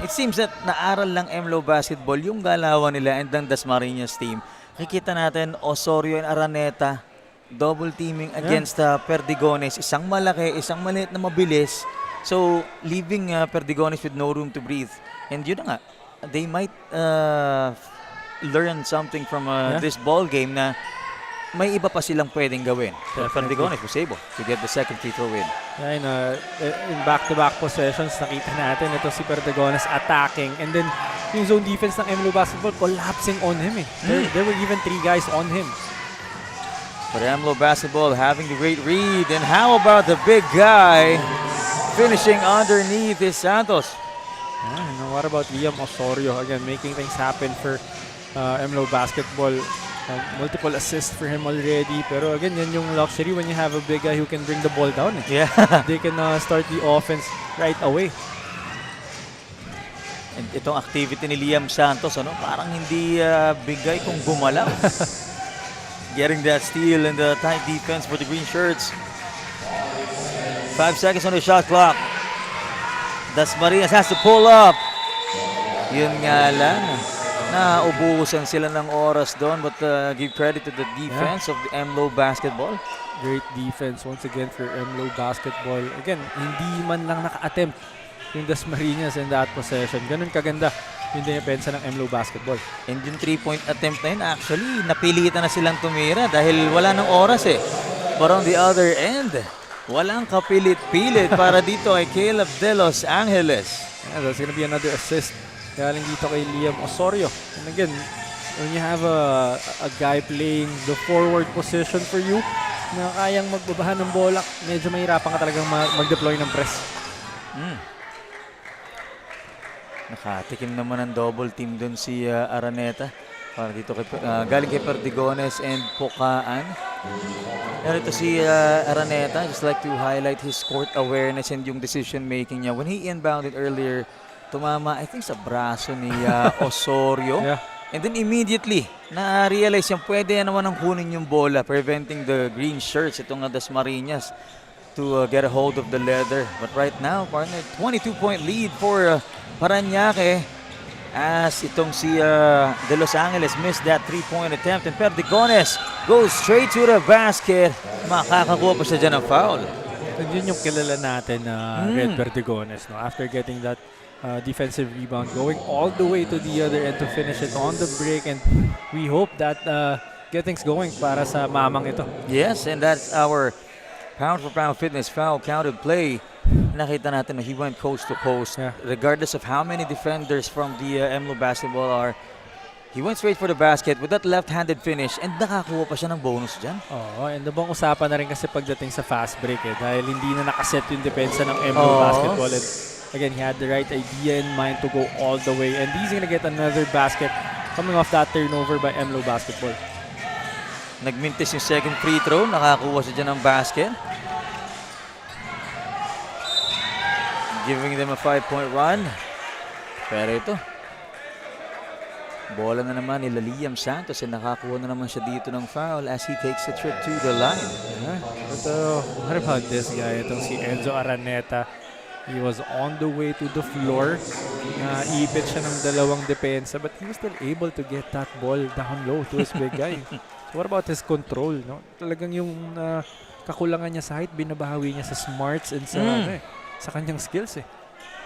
it seems that naaral lang MLO basketball yung galawan nila and ng Dasmariñas team. Kikita natin Osorio and Araneta double teaming against Perdigones. Isang malaki, isang maliit na mabilis. So, leaving Perdigones with no room to breathe. And yun na nga, they might learn something from this ball game na may iba pa silang pwedeng gawin. But Perdigones was able to get the second free throw in. Yeah, in back-to-back possessions, nakita natin ito si Perdigones attacking. And then, yung zone defense ng MLO basketball collapsing on him eh. There were even 3 guys on him. But MLO basketball having the great read. And how about the big guy finishing underneath is Santos. And what about Liam Osorio? Again, making things happen for MLO Basketball. Multiple assists for him already. Pero again, yan yung luxury when you have a big guy who can bring the ball down. Yeah. They can start the offense right away. And itong activity ni Liam Santos, parang hindi bigay kung gumalaw. Getting that steal and the tight defense for the green shirts. 5 seconds on the shot clock. Dasmariñas has to pull up. Yun nga lang. Naubusan sila ng oras doon, but give credit to the defense of the MLO Basketball. Great defense once again for MLO Basketball. Again, hindi man lang naka-attempt yung Dasmariñas in that possession. Ganun kaganda yung depensa ng MLO Basketball. And yung 3-point attempt na yun, actually, napilitan na silang tumira dahil wala ng oras eh. But on the other end, walang kapilit-pilit para dito kay Caleb De Los Angeles. Yeah, that's gonna be another assist galing dito kay Liam Osorio. And again, when you have a guy playing the forward position for you na kayang magbabahan ng bola, medyo mahirapan ka talagang mag-deploy ng press. Nakatikim naman ng double team dun si Araneta. Para dito galing kay Perdigones and Pukaan. Ito si Araneta, just like to highlight his court awareness and yung decision making niya. When he inbounded earlier, tumama I think sa braso ni Osorio. Yeah. And then immediately, na-realize yung pwede naman ang kunin yung bola, preventing the green shirts, itong Dasmariñas, to get a hold of the leather. But right now, partner, 22-point lead for Parañaque as itong si De Los Angeles missed that 3-point attempt and Perdigones goes straight to the basket. Makakakuha pa siya dyan ng foul. And yun yung kilala natin na Red Perdigones, no? After getting that defensive rebound, going all the way to the other end to finish it on the break, and we hope that get things going para sa mamang ito. Yes, and that's our pound-for-pound fitness foul counted play. Nakita natin na he went coast to coast. Yeah. Regardless of how many defenders from the MLO Basketball are, he went straight for the basket with that left-handed finish and nakakuha pa siya ng bonus dyan. Oo, and nabang usapan na rin kasi pagdating sa fast break dahil hindi na nakaset yung depensa ng MLO Basketball. And again, he had the right idea in mind to go all the way, and he's gonna get another basket coming off that turnover by MLO Basketball. Nagmintis yung second free throw, nakakuha siya dyan ng basket. Giving them a 5-point run. Pero ito, bola na naman ni Liam Santos and nakakuha na naman siya dito ng foul as he takes a trip to the line. Yeah. But what about this guy? Itong si Enzo Araneta. He was on the way to the floor. Ipit siya ng dalawang depensa, but he was still able to get that ball down low to his big guy. So what about his control? No? Talagang yung kakulangan niya sa height, binabahawi niya sa smarts and sa kanyang skills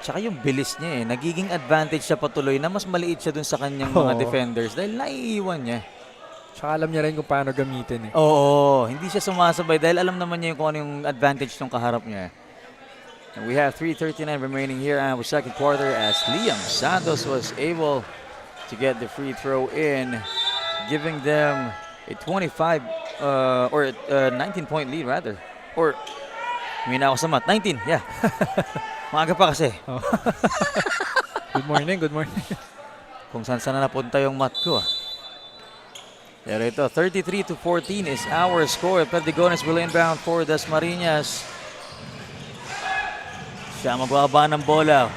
Tsaka yung bilis niya nagiging advantage siya patuloy na mas maliit siya dun sa kanyang mga defenders dahil naiiwan niya. Tsaka alam niya rin kung paano gamitin Oo, hindi siya sumasabay dahil alam naman niya kung ano yung advantage ng kaharap niya. And we have 3:39 remaining here in the second quarter as Liam Santos was able to get the free throw in, giving them a 25 or 19-point lead rather. Or, mina ako sa mat, 19, yeah. Maaga pa kasi. Good morning, good morning. Kung saan na napunta yung mat ko. Pero ito, 33-14 is our score. Perdigones will inbound for Dasmariñas. Siya magbaba ng bola.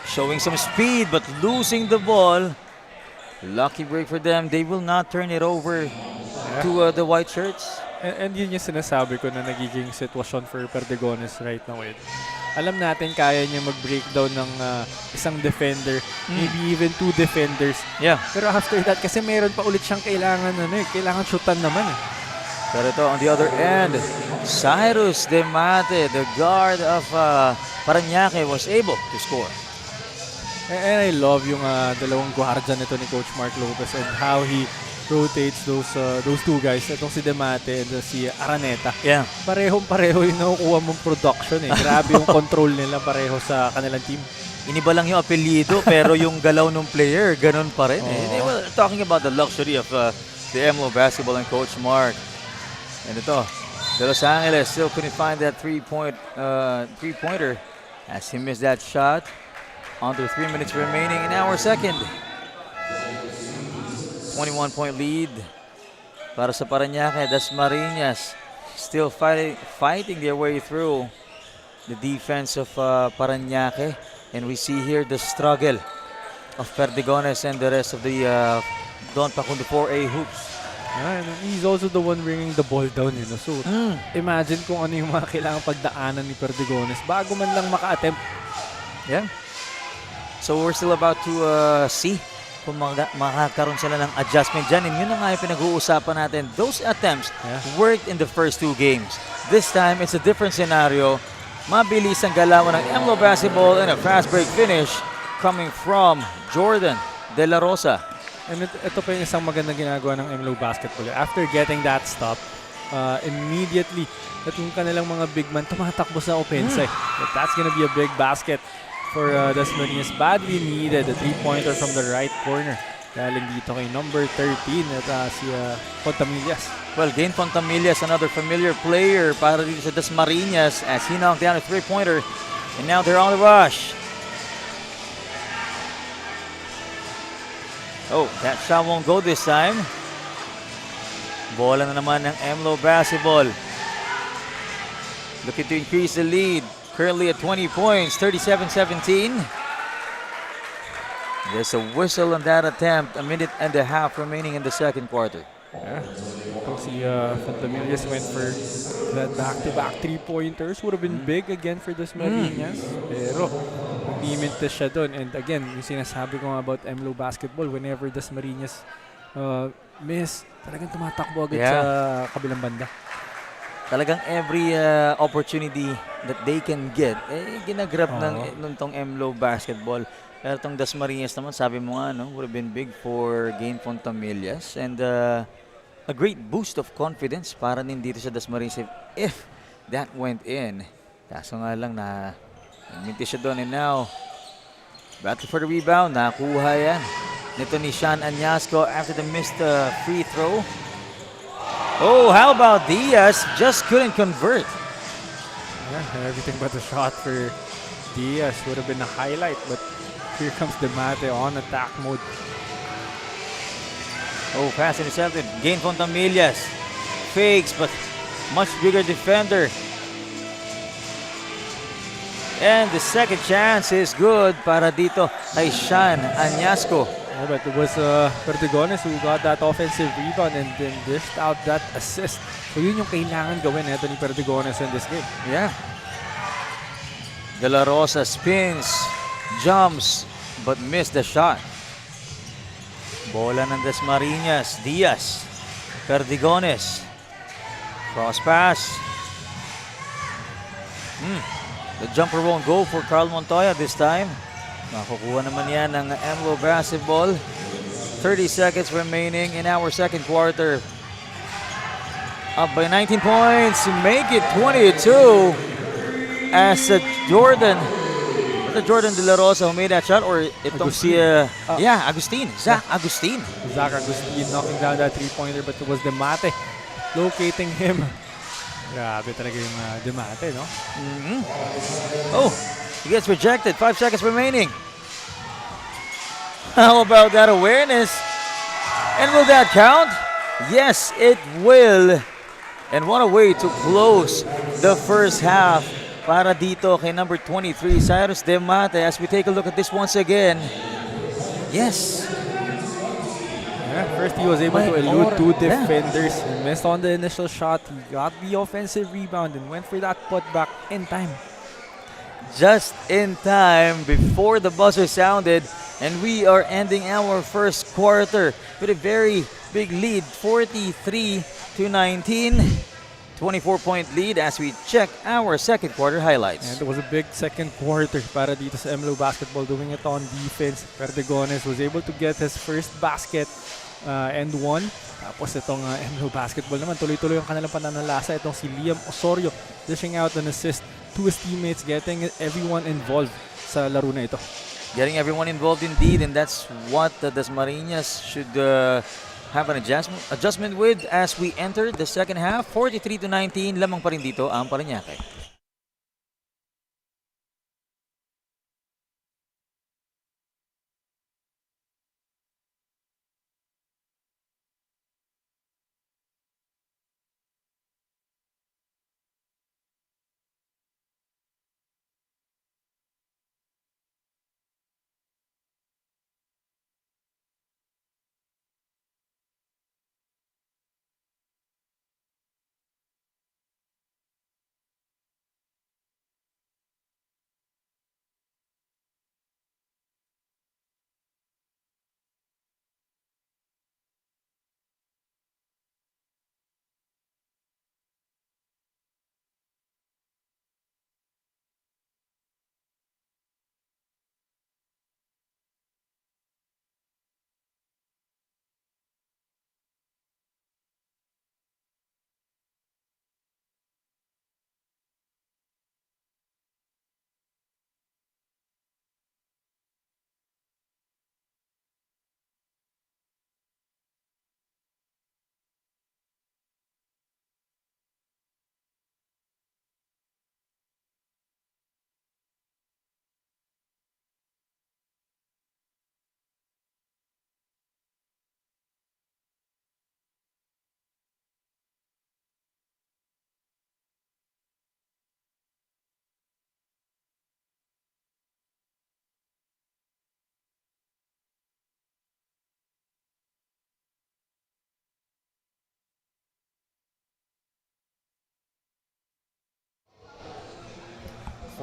Showing some speed but losing the ball. Lucky break for them. They will not turn it over to the white shirts. And yun yung sinasabi ko na nagiging sitwasyon for Perdigones right now. Alam natin kaya niya mag-breakdown ng isang defender, maybe even two defenders. Yeah. Pero after that, kasi meron pa ulit siyang kailangan shootan naman. Pero ito, on the other end, Cyrus Demate, the guard of Parañaque, was able to score. And I love yung dalawang guardia nito ni Coach Mark Lopez and how he rotates those two guys. Itong si Demate and si Araneta. Yeah. Parehong-pareho yung nakukuha mong production. Grabe yung control nila pareho sa kanilang team. Iniba lang yung apelyido pero yung galaw ng player, ganun pa rin. They were talking about the luxury of the MLO Basketball and Coach Mark. And ito, De Los Angeles still couldn't find that three-pointer as he missed that shot Under 3 minutes remaining in our second. 21-point lead para sa Parañaque. Dasmariñas still fighting their way through the defense of Parañaque. And we see here the struggle of Perdigones and the rest of the Don Facundo 4A hoops. And he's also the one bringing the ball down, you know. So, imagine kung ano yung mga kailangang pagdaanan ni Perdigones bago man lang maka-attempt. Yeah. So we're still about to see kung makakaroon sila ng adjustment dyan. And yun na nga yung pinag-uusapan natin. Those attempts worked in the first 2 games. This time, it's a different scenario. Mabilis ang galawan ng MLO basketball and a fast break finish coming from Jordan De La Rosa. And ito pa yung isang magandang ginagawa ng MLO basketball. After getting that stop, immediately, itong kanilang mga big man tumatakbo sa offense. But that's gonna be a big basket for Dasmariñas. Badly needed a 3-pointer from the right corner. Galing dito kay number 13 at si Fontamillas. Well, Gain Fontamillas, another familiar player para dito sa Dasmariñas as he knocked down a 3-pointer. And now they're on the rush. Oh, that shot won't go this time. Bola na naman ng MLO basketball. Looking to increase the lead. Currently at 20 points, 37-17. There's a whistle on that attempt. 1.5 minutes remaining in the second quarter. Yeah. Itong si Fontamillas went for that back-to-back 3-pointers. Would have been big again for Dasmariñas. Pero nag-limit na siya doon. And again, yung sinasabi ko nga about MLO basketball, whenever Dasmariñas miss, talagang tumatakbo agad sa kabilang banda. Talagang every opportunity that they can get, ginagrab ng tong MLO basketball. Pero tong Dasmariñas naman, sabi mo nga, no, would have been big for Gain Fontamillas. And a great boost of confidence para din dito sa Dasmariñas if that went in. Kaso nga lang na minti siya doon. And now, battle for the rebound. Nakuha yan nito ni Sean Añasco after the missed free throw. Oh, how about Diaz? Just couldn't convert. Yeah, everything but a shot for Diaz would have been a highlight. But here comes Demate on attack mode. Oh, pass intercepted. Gain Fontamillas. Fakes, but much bigger defender. And the second chance is good para dito kay Sean Añasco. Yeah, but it was Perdigones who got that offensive rebound and then dished out that assist. So yun yung kailangan gawin ito ni Perdigones in this game. Yeah. De La Rosa spins, jumps, but missed the shot. Bola ng Dasmariñas. Diaz. Perdigones. Cross pass. The jumper won't go for Carl Montoya this time. Makukuha naman yan ng MLO basketball. 30 seconds remaining in our second quarter. Up by 19 points. Make it 22. As Jordan De La Rosa who made that shot, or itong si Agustin. Zach Agustin. Zach Agustin knocking down that 3-pointer, but it was Demate locating him. Grabe talaga yung Demate, no? Oh, he gets rejected. 5 seconds remaining. How about that awareness? And will that count? Yes, it will. And what a way to close the first half para dito kay number 23, Cyrus Demate. As we take a look at this once again. Yes. Yeah, first he was able to elude 2 defenders. He missed on the initial shot. He got the offensive rebound and went for that putback in time. Just in time before the buzzer sounded. And we are ending our first quarter with a very big lead, 43-19. 24-point lead as we check our second quarter highlights. And it was a big second quarter para dito sa MLO basketball, doing it on defense. Perdigones was able to get his first basket and won. Tapos itong MLO basketball naman, tuloy-tuloy ang kanilang pananalasa. Itong si Liam Osorio dishing out an assist to his teammates, getting everyone involved sa laro na ito. Getting everyone involved indeed, and that's what the Dasmariñas should have an adjustment with as we enter the second half. 43-19, lamang pa rin dito ang Parañaque.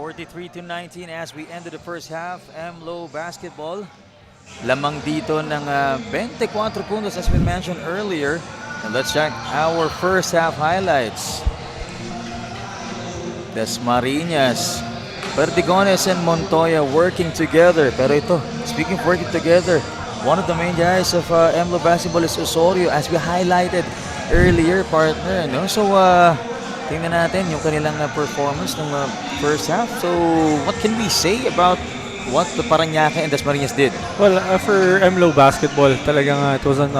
43-19 as we ended the first half. MLO basketball. Lamang dito ng 24 puntos as we mentioned earlier. And let's check our first half highlights. Dasmariñas, Perdigones and Montoya working together. Pero ito, speaking of working together, one of the main guys of MLO basketball is Osorio as we highlighted earlier, partner. No? So, tingnan natin yung kanilang performance ng first half. So, what can we say about what the Parañaque and Dasmariñas did? Well, for MLO basketball, talagang it was an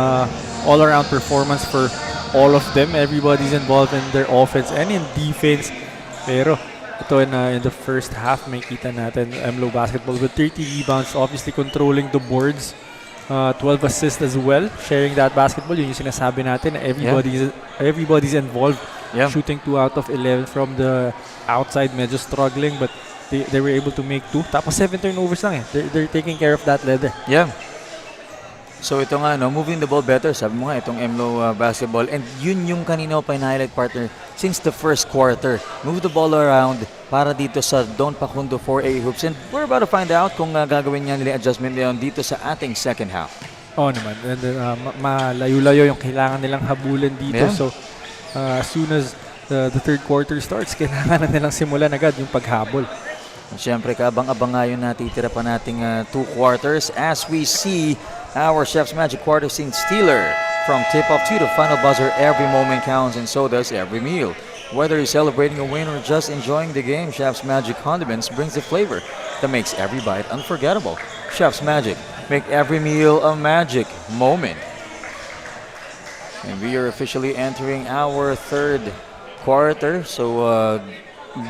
all-around performance for all of them. Everybody's involved in their offense and in defense. Pero ito in the first half, may kita natin MLO basketball with 30 rebounds, obviously controlling the boards. 12 assists as well, sharing that basketball. Yun yung sinasabi natin, everybody's involved. Shooting 2 out of 11 from the outside, medyo struggling, but they were able to make 2. Tapos 7 turnovers lang eh. They're taking care of that leather. Yeah. So ito nga, no, moving the ball better, sabi mo nga, itong MLO basketball. And yun yung kanina pa highlight, partner, since the first quarter. Move the ball around para dito sa Don Facundo 4A hoops. And we're about to find out kung gagawin niya nila adjustment ngayon dito sa ating second half. Oo naman. And malayo-layo yung kailangan nilang habulin dito. Yeah. So, as soon as the third quarter starts, kailangan na nilang simulan agad yung paghabol. Siyempre, kaabang-abang nga yung natitira pa nating 2 quarters as we see our Chef's Magic quarter scene stealer. From tip-off to the final buzzer, every moment counts and so does every meal. Whether you're celebrating a win or just enjoying the game, Chef's Magic condiments brings the flavor that makes every bite unforgettable. Chef's Magic, make every meal a magic moment. And we are officially entering our third quarter. So,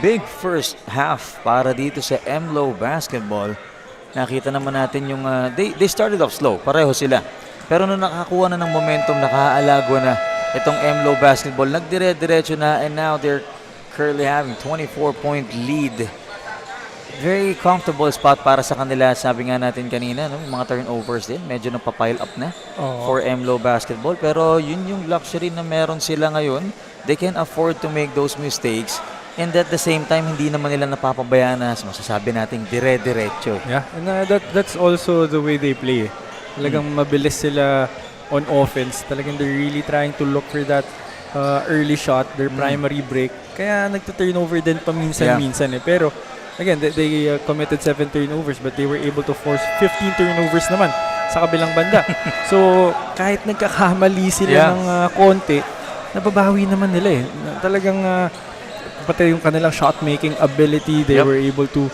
big first half para dito sa MLO basketball. Nakita naman natin yung they started off slow, pareho sila. Pero nung nakakuha na ng momentum, nakaalago na itong MLO basketball, nagdire-diretso na, and now they're currently having 24-point lead. Very comfortable spot para sa kanila, sabi nga natin kanina, no? Yung mga turnovers din, medyo napapile up na for MLO basketball. Pero yun yung luxury na meron sila ngayon. They can afford to make those mistakes. And at the same time, hindi naman nila napapabayaan na masasabi nating dire-diretso. Yeah, and that's also the way they play. Talagang mabilis sila on offense. Talagang they're really trying to look for that early shot, their primary break. Kaya nagta-turnover din paminsan-minsan eh. Pero again, they committed 7 turnovers but they were able to force 15 turnovers naman sa kabilang banda. So, kahit nagkakamali sila ng konti, nababawi naman nila eh. Talagang pati yung kanilang shot-making ability, they were able to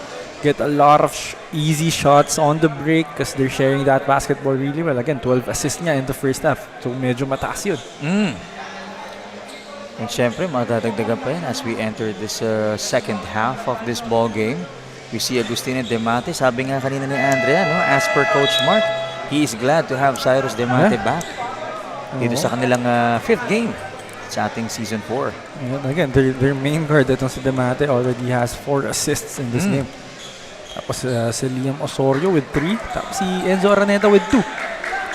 get a lot of easy shots on the break because they're sharing that basketball really well. Again, 12 assists niya in the first half. So, medyo mataas yun. And syempre, madadagdagan pa yan as we enter this second half of this ball game. We see Agustin Demate. Sabi nga kanina ni Andrea, no, as per Coach Mark, he is glad to have Cyrus Demate back dito sa kanilang 5th game sa ating Season 4. And again, their main guard, itong si Demate, already has 4 assists in this game. Tapos si Liam Osorio with 3. Tapos si Enzo Araneta with 2.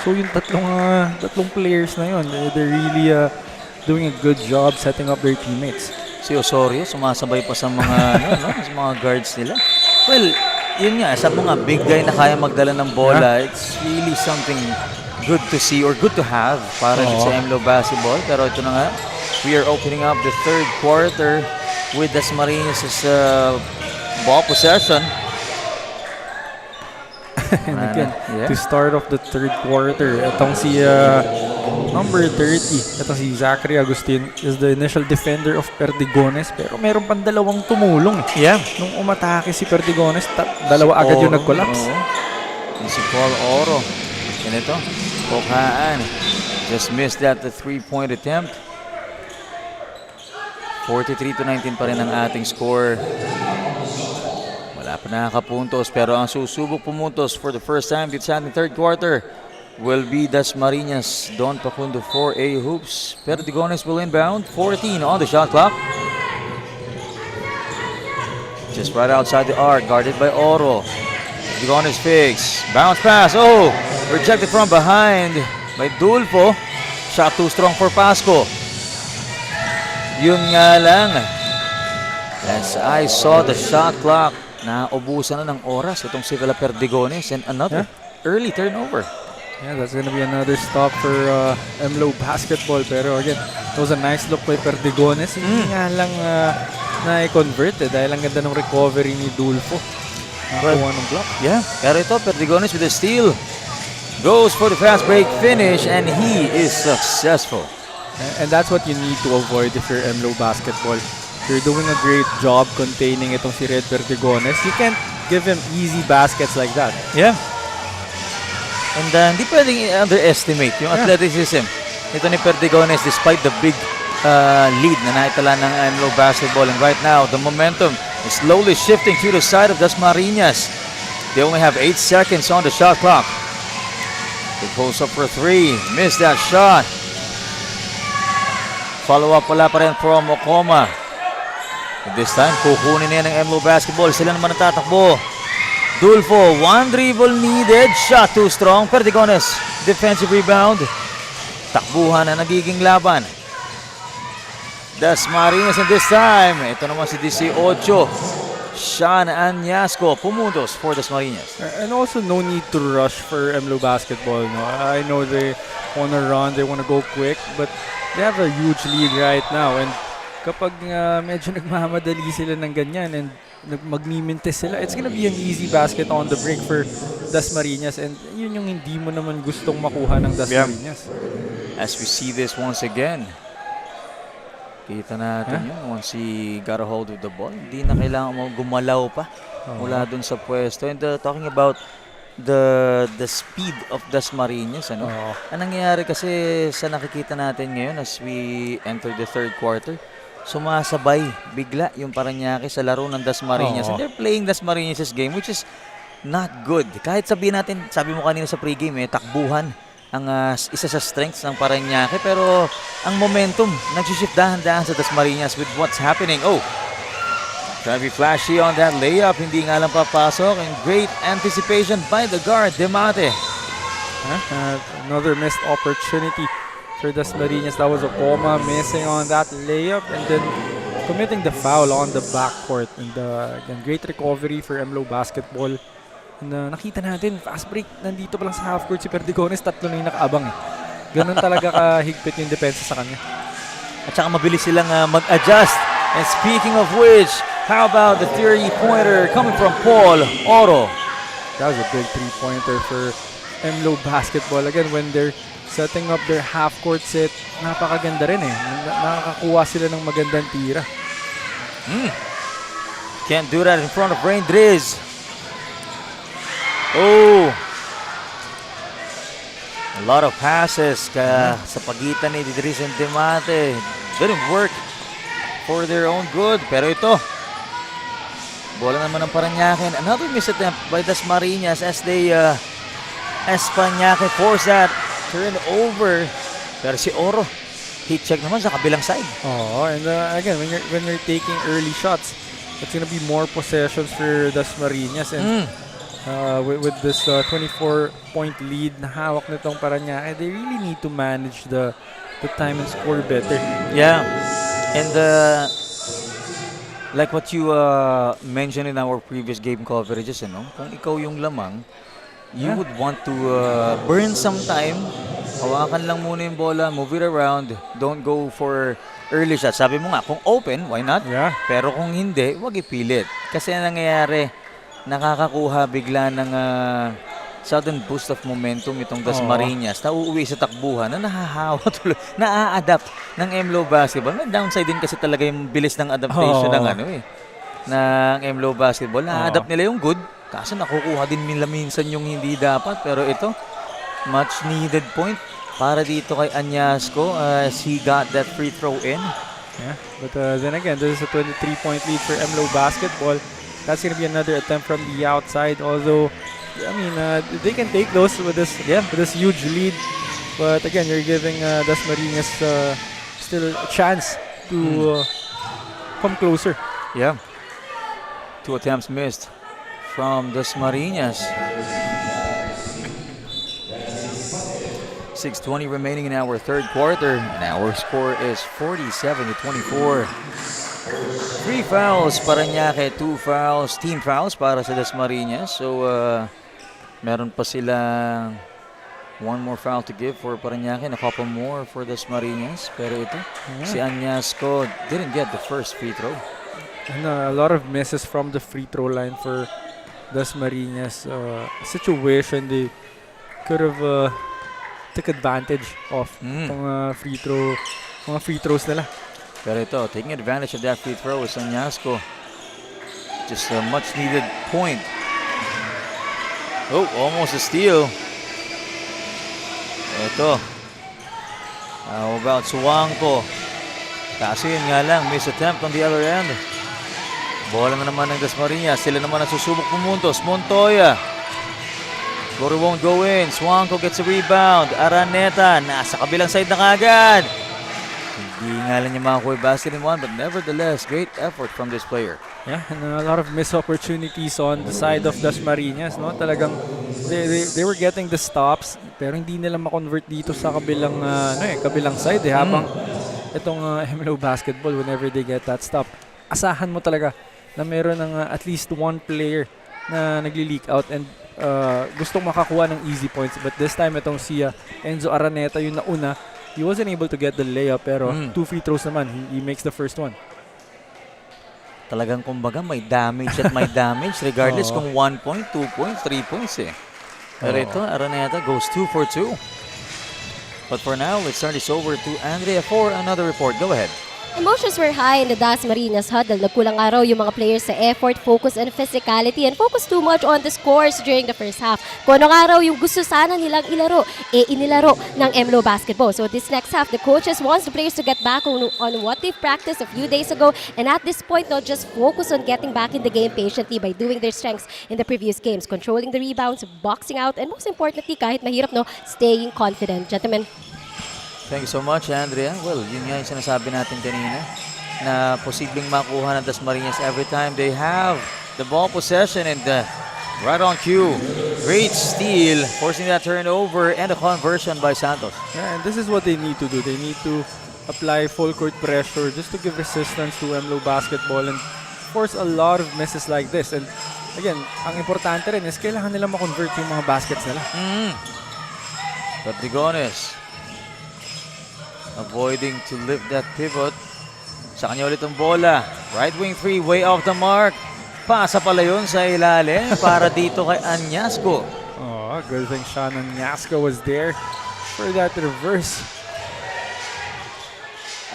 So yung tatlong players na yun, they're really doing a good job setting up their teammates. Si Osorio, sumasabay pa sa mga, sa mga guards nila. Well, yun nga, sa mga big guy na kaya magdala ng bola, it's really something good to see or good to have para sa MLO basketball. Pero ito na nga, we are opening up the third quarter with Dasmariñas' ball possession. And again, to start off the third quarter, itong si number 30, itong si Zachary Agustin is the initial defender of Perdigones, pero meron pang dalawang tumulong. Nung umatake si Perdigones, dalawa agad yung nag-collapse. Si Paul Oro. And ito, Pokhaan just missed that the 3-point attempt. 43-19 pa rin ang ating score. Wala pa nakakapuntos, pero ang susubok pumuntos for the first time dito sa ating third quarter will be Dasmariñas. Don Facundo 4A hoops. Perdigones will inbound. 14 on the shot clock. Just right outside the arc, guarded by Oro. Perdigones fix. Bounce pass. Oh! Rejected from behind by Dulfo. Shot too strong for Pasco. Yun nga lang. As I saw the shot clock, naubusan na ng oras itong si Villa Perdigones and another early turnover. Yeah, that's gonna be another stop for MLO basketball. Pero again, it was a nice look by Perdigones. Hindi nga lang na-convert dahil ang ganda ng recovery ni Dulfo. Nakakuha ng block. Yeah, pero ito, Perdigones with a steal. Goes for the fast break finish and he is successful. And that's what you need to avoid if you're MLO basketball. You're doing a great job containing itong si Red Perdigones. You can't give him easy baskets like that. Yeah. And hindi pwedeng underestimate yung athleticism nito ni Perdigones despite the big lead na naitala ng MLO basketball. And right now, the momentum is slowly shifting to the side of Dasmariñas. They only have 8 seconds on the shot clock. They pulls up for 3. Missed that shot. Follow-up wala pa rin from Okoma. At this time, kukunin niya ng MLO basketball. Sila naman natatakbo. Dulfo, 1 dribble needed. Shot too strong. Perdigones, defensive rebound. Takbuhan na nagiging laban. Dasmariñas and this time, ito naman si 18. Sean Añasco, pumuntos for Dasmariñas. And also no need to rush for MLO basketball. No? I know they want to run, they want to go quick, but they have a huge lead right now. And kapag medyo nagmamadali sila ng ganyan and magmimintis sila, it's gonna be an easy basket on the break for Dasmariñas. And yun yung hindi mo naman gustong makuha ng Dasmariñas. As we see this once again, kita natin yun, once he got a hold of the ball, hindi na kailangan mo gumalaw pa mula dun sa pwesto. And talking about the speed of Dasmariñas, ano? Ang nangyayari kasi sa nakikita natin ngayon as we enter the third quarter, sumasabay bigla yung Parañaque sa laro ng Dasmariñas. And they're playing Dasmariñas' game, which is not good. Kahit sabihin natin, sabi mo kanina sa pregame, takbuhan ang isa sa strengths ng Parañaque, pero ang momentum nag-shift dahan-dahan sa Dasmariñas with what's happening. Trying to be flashy on that layup, hindi nga lang papasok, and great anticipation by the guard, Demate. Another missed opportunity for Dasmariñas. That was Okoma missing on that layup and then committing the foul on the backcourt. And again, great recovery for MLO basketball. And nakita natin, fast break, nandito pa lang sa half court si Perdigones, 3 na yung nakaabang. Ganun talaga kahigpit yung depensa sa kanya. At saka mabilis silang mag-adjust. And speaking of which, how about the 3-pointer coming from Paul Oro? That was a big 3-pointer for MLO basketball. Again, when they're setting up their half-court set, napakaganda rin eh. Nakakakuha sila ng magandang tira. Can't do that in front of Rain Driz. A lot of passes sa pagitan ni Driz and Demate. Didn't work for their own good. Pero ito, bola naman ng Parañaque. Another miss attempt by Dasmariñas as they Parañaque force that turnover. Pero si Oro, heat check naman sa kabilang side. And again, when you're taking early shots, it's gonna be more possessions for Dasmariñas. And with this 24-point lead na hawak nitong Parañaque, they really need to manage the time and score better. Yeah. And like what you mentioned in our previous game coverages, kung ikaw yung lamang, you would want to burn some time. Hawakan lang muna yung bola, move it around. Don't go for early shots. Sabi mo nga, kung open, why not? Yeah. Pero kung hindi, wag ipilit. Kasi ang nangyayari, nakakakuha bigla ng sudden boost of momentum itong Dasmariñas. Nauuwi sa takbuhan na nahahawa tuloy, na-a-adapt ng MLO basketball. May downside din kasi talaga yung bilis ng adaptation ng ng MLO basketball. Na-adapt nila yung good, kaso nakukuha din nila minsan yung hindi dapat. Pero ito, much needed point para dito kay Añasco as he got that free throw in. Yeah, but then again, this is a 23-point lead for MLO basketball. That's going to be another attempt from the outside. Although, I mean, they can take those with this huge lead. But again, you're giving Dasmariñas still a chance to come closer. Yeah. 2 attempts missed from Dasmariñas. 6:20 remaining in our third quarter, and our score is 47-24. 3 fouls Parañaque, 2 fouls, team fouls para sa Dasmariñas. So, meron pa silang one more foul to give for Parañaque and a couple more for Dasmariñas. Pero ito, si Añasco didn't get the first free throw. And a lot of misses from the free throw line for Dasmariñas. Situation they could have took advantage of itong mga free throws nila. Pero ito, taking advantage of that free throw is Añasco. Just a much needed point. Oh, almost a steal. Ito. How about Suwangko? Kaso yun nga lang, miss attempt on the other end. Bola na naman ng Dasmariñas. Sila naman ang susubok pumuntos. Montoya. Score won't go in. Suwangko gets a rebound. Araneta, nasa kabilang side na kagad. Hindi nga lang niya makakuha yung basket in one, but nevertheless, great effort from this player. Yeah, and a lot of missed opportunities on the side of Dasmariñas, no? Talagang they were getting the stops, pero hindi nila ma-convert dito sa kabilang kabilang side habang itong MLO basketball, whenever they get that stop, asahan mo talaga na meron ng at least one player na nagli-leak out and gustong makakuha ng easy points, but this time itong si Enzo Araneta yung nauna. He wasn't able to get the layup, pero 2 free throws naman. He makes the first one. Talagang kumbaga may damage at may damage regardless kung 1 point, 2 points, 3 points eh. Pero ito, Araneta goes 2 for 2. But for now, let's turn this over to Andrea for another report. Go ahead. Emotions were high in the Dasmariñas huddle. Nagkulang araw yung mga players sa effort, focus, and physicality and focus too much on the scores during the first half. Kung anong araw yung gusto sana nilang ilaro, inilaro ng MLO basketball. So this next half, the coaches wants the players to get back on what they've practiced a few days ago and at this point, not just focus on getting back in the game patiently by doing their strengths in the previous games, controlling the rebounds, boxing out, and most importantly, kahit mahirap, staying confident. Gentlemen. Thank you so much, Andrea. Well, yun nga yung sinasabi natin kanina na posibleng makuha ng Dasmariñas every time they have the ball possession and right on cue. Great steal, forcing that turnover and a conversion by Santos. Yeah, and this is what they need to do. They need to apply full court pressure just to give resistance to MLO basketball and force a lot of misses like this. And again, ang importante rin is kailangan nila ma-convert yung mga baskets nila. But Digones avoiding to lift that pivot. Sa kanya ulit ang bola. Right wing 3, way off the mark. Pasa pala yun sa ilalim para dito kay Añasco. Oh, good thing Sean Añasco was there for that reverse.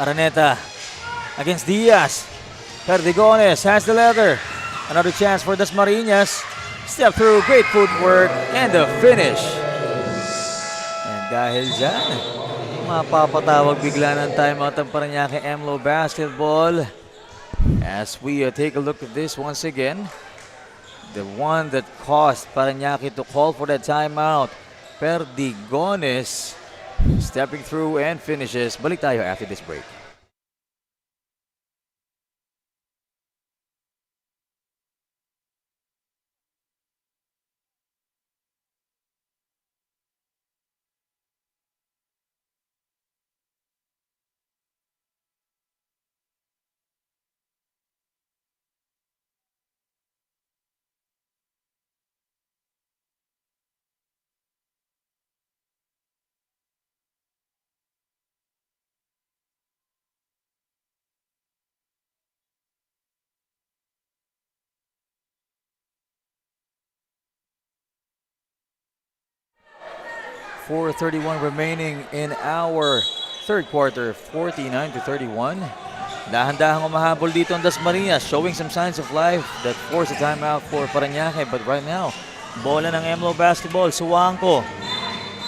Araneta against Diaz. Perdigones has the leather. Another chance for Dasmariñas. Step through, great footwork, and the finish. And dahil dyan, mapapatawag bigla ng timeout ang Parañaque MLO basketball. As we take a look at this once again, the one that caused Parañaque to call for that timeout, Perdigones, stepping through and finishes. Balik tayo after this break. .4:31 remaining in our third quarter, 49-31. Dahan-dahang umahabol dito ang Dasmariñas, showing some signs of life that forced a timeout for Parañaque. But right now, bola ng MLO basketball, Suwangko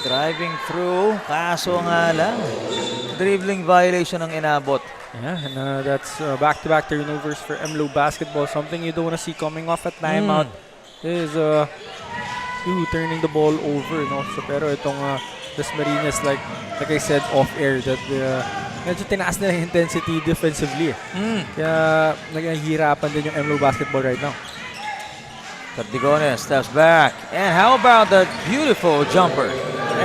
driving through, kaso nga lang, dribbling violation ang inabot. Yeah, and that's back-to-back turnovers for MLO basketball. Something you don't want to see coming off at timeout is turning the ball over, no? So pero itong Dasmariñas, like I said off-air, that medyo tinaas nila yung intensity defensively. Kaya naghihirapan din yung MLO basketball right now. Perdigones steps back. And how about that beautiful jumper?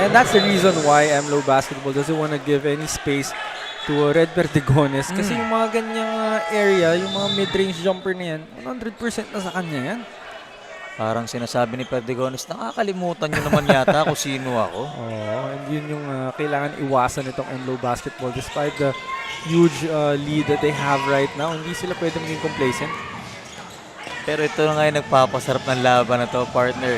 And that's the reason why MLO basketball doesn't want to give any space to Red Perdigones kasi yung mga ganyang area, yung mga mid-range jumper na yan, 100% na sa kanya yan. Parang sinasabi ni Perdigones, nakakalimutan nyo naman yata kung sino ako. And yun yung kailangan iwasan itong MLO basketball despite the huge lead that they have right now. Hindi sila pwede maging complacent. Pero ito na nga yung nagpapasarap ng laban na to, partner.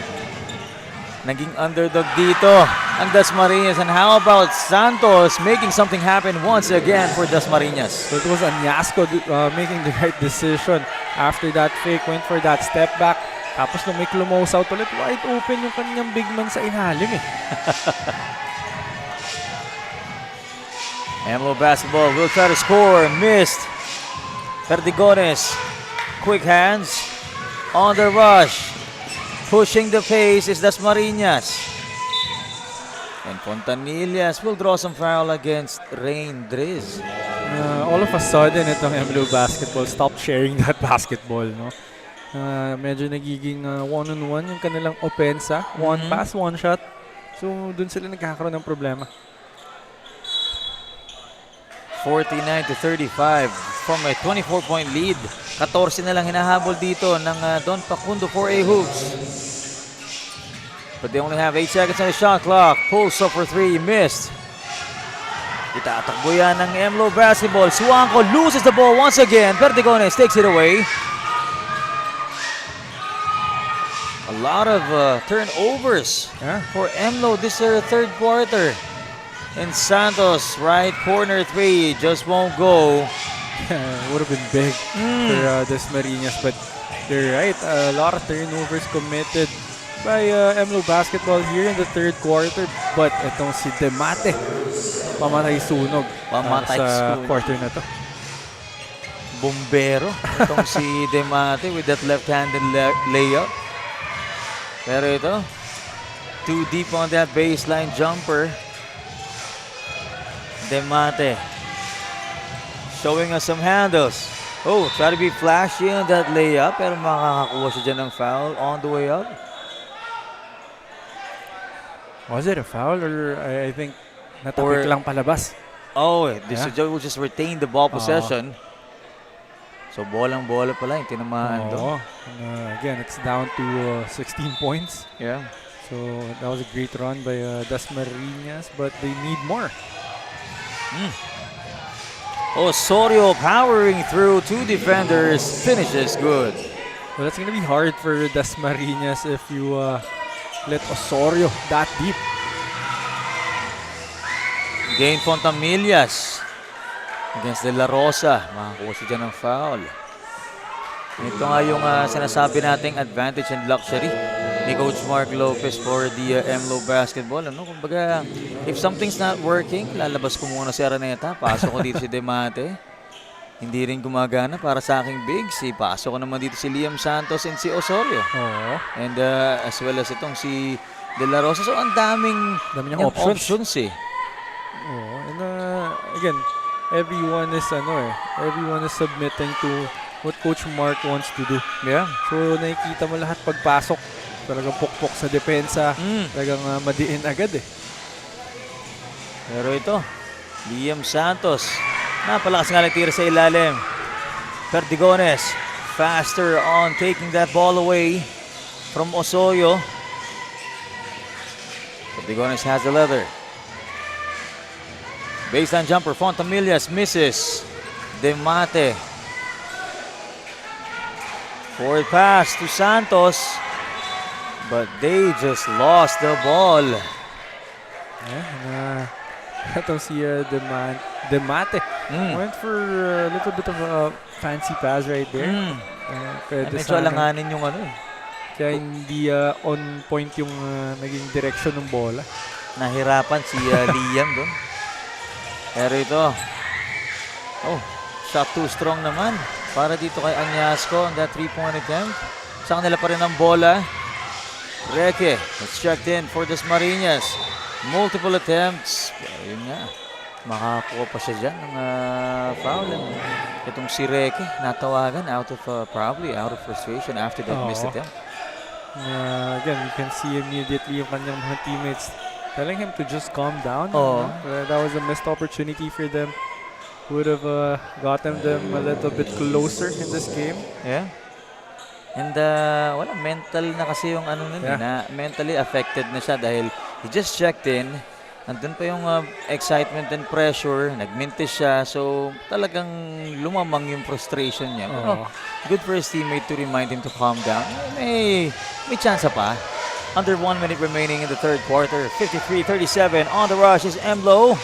Naging underdog dito ang Dasmariñas. And how about Santos making something happen once again for Dasmariñas? So it was Añasco making the right decision. After that fake, went for that step back. Tapos nung may close out ulit, wide open yung kanyang big man sa ilalim eh. MLO basketball will try to score. Missed. Perdigones. Quick hands. On the rush. Pushing the pace is Dasmariñas. And Fontanillas will draw some foul against Rain Driz. All of a sudden, itong MLO basketball stopped sharing that basketball, no? Medyo nagiging one-on-one yung kanilang opensa. One pass, one shot. So, dun sila nagkakaroon ng problema. 49-35 from a 24-point lead. 14 na lang hinahabol dito ng Don Facundo for a hoops. But they only have 8 seconds on the shot clock. Pulls up for 3, missed. Itatakbo yan ng MLO basketball. Suangco loses the ball once again. Perdigones takes it away. A lot of turnovers for MLO this third quarter. And Santos, right corner 3, just won't go. Would have been big for Dasmariñas, but you're right. A lot of turnovers committed by MLO basketball here in the third quarter. But itong si Demate, pamatay sunog Pamatay sa sunog. quarter na to. Bombero. Itong si Demate with that left-handed layup. Pero ito, too deep on that baseline jumper. Demate showing us some handles. Oh, try to be flashy on that layup pero makakakuha siya dyan ng foul on the way up. Was it a foul or I think natapik lang palabas? Oh, this will just retain the ball possession. So, bolang-bola pala yung tinamaan doon. Again, it's down to 16 points. Yeah. So, that was a great run by Dasmariñas, but they need more. Osorio powering through 2 defenders, finishes good. Well, that's going to be hard for Dasmariñas if you let Osorio that deep. Gain Fontamillas against De La Rosa. Makakuha siya dyan ng foul. Ito nga yung sinasabi nating advantage and luxury ni Coach Mark Lopez for the MLO basketball. Kumbaga, if something's not working, lalabas ko muna si Araneta. Pasok ko dito si Demate. Hindi rin gumagana para sa aking bigs. Pasok ko naman dito si Liam Santos and si Osorio. And as well as itong si De La Rosa. So, ang daming options eh. And again, everyone is submitting to what Coach Mark wants to do. Yeah. So, nakikita mo lahat pagpasok. Talagang pukpok sa depensa. Talagang madiin agad eh. Pero ito, Liam Santos. Napalakas nga lang tira sa ilalim. Perdigones, faster on taking that ball away from Osorio. Perdigones has the leather. Baseline jumper, Fontamillas misses. Demate. Forward pass to Santos. But they just lost the ball. Itong si Demate went for a little bit of a fancy pass right there. Medyo alanganin yung Kaya hindi on point yung naging direction ng bola. Nahirapan si Liam doon. Pero ito, shot too strong naman para dito kay Añasco on that 3-point attempt. Sa kanila pa rin ang bola. Reke, it's checked in for Dasmariñas. Multiple attempts. Ayun nga, makakuha pa siya dyan ng foul. Itong si Reke, natawagan probably out of frustration after that missed attempt. Again, you can see immediately yung kanyang mga teammates telling him to just calm down. That was a missed opportunity for them. would have gotten them a little bit closer in this game. Yeah. And wala, mental na kasi yung ano nun, Yeah. na mentally affected na siya dahil he just checked in. Andun pa yung excitement and pressure, nagmintis siya. So talagang lumamang yung frustration niya. Pero good for his teammate to remind him to calm down. May chance pa. Under 1 minute remaining in the third quarter. 53-37 on the rush is Emlo.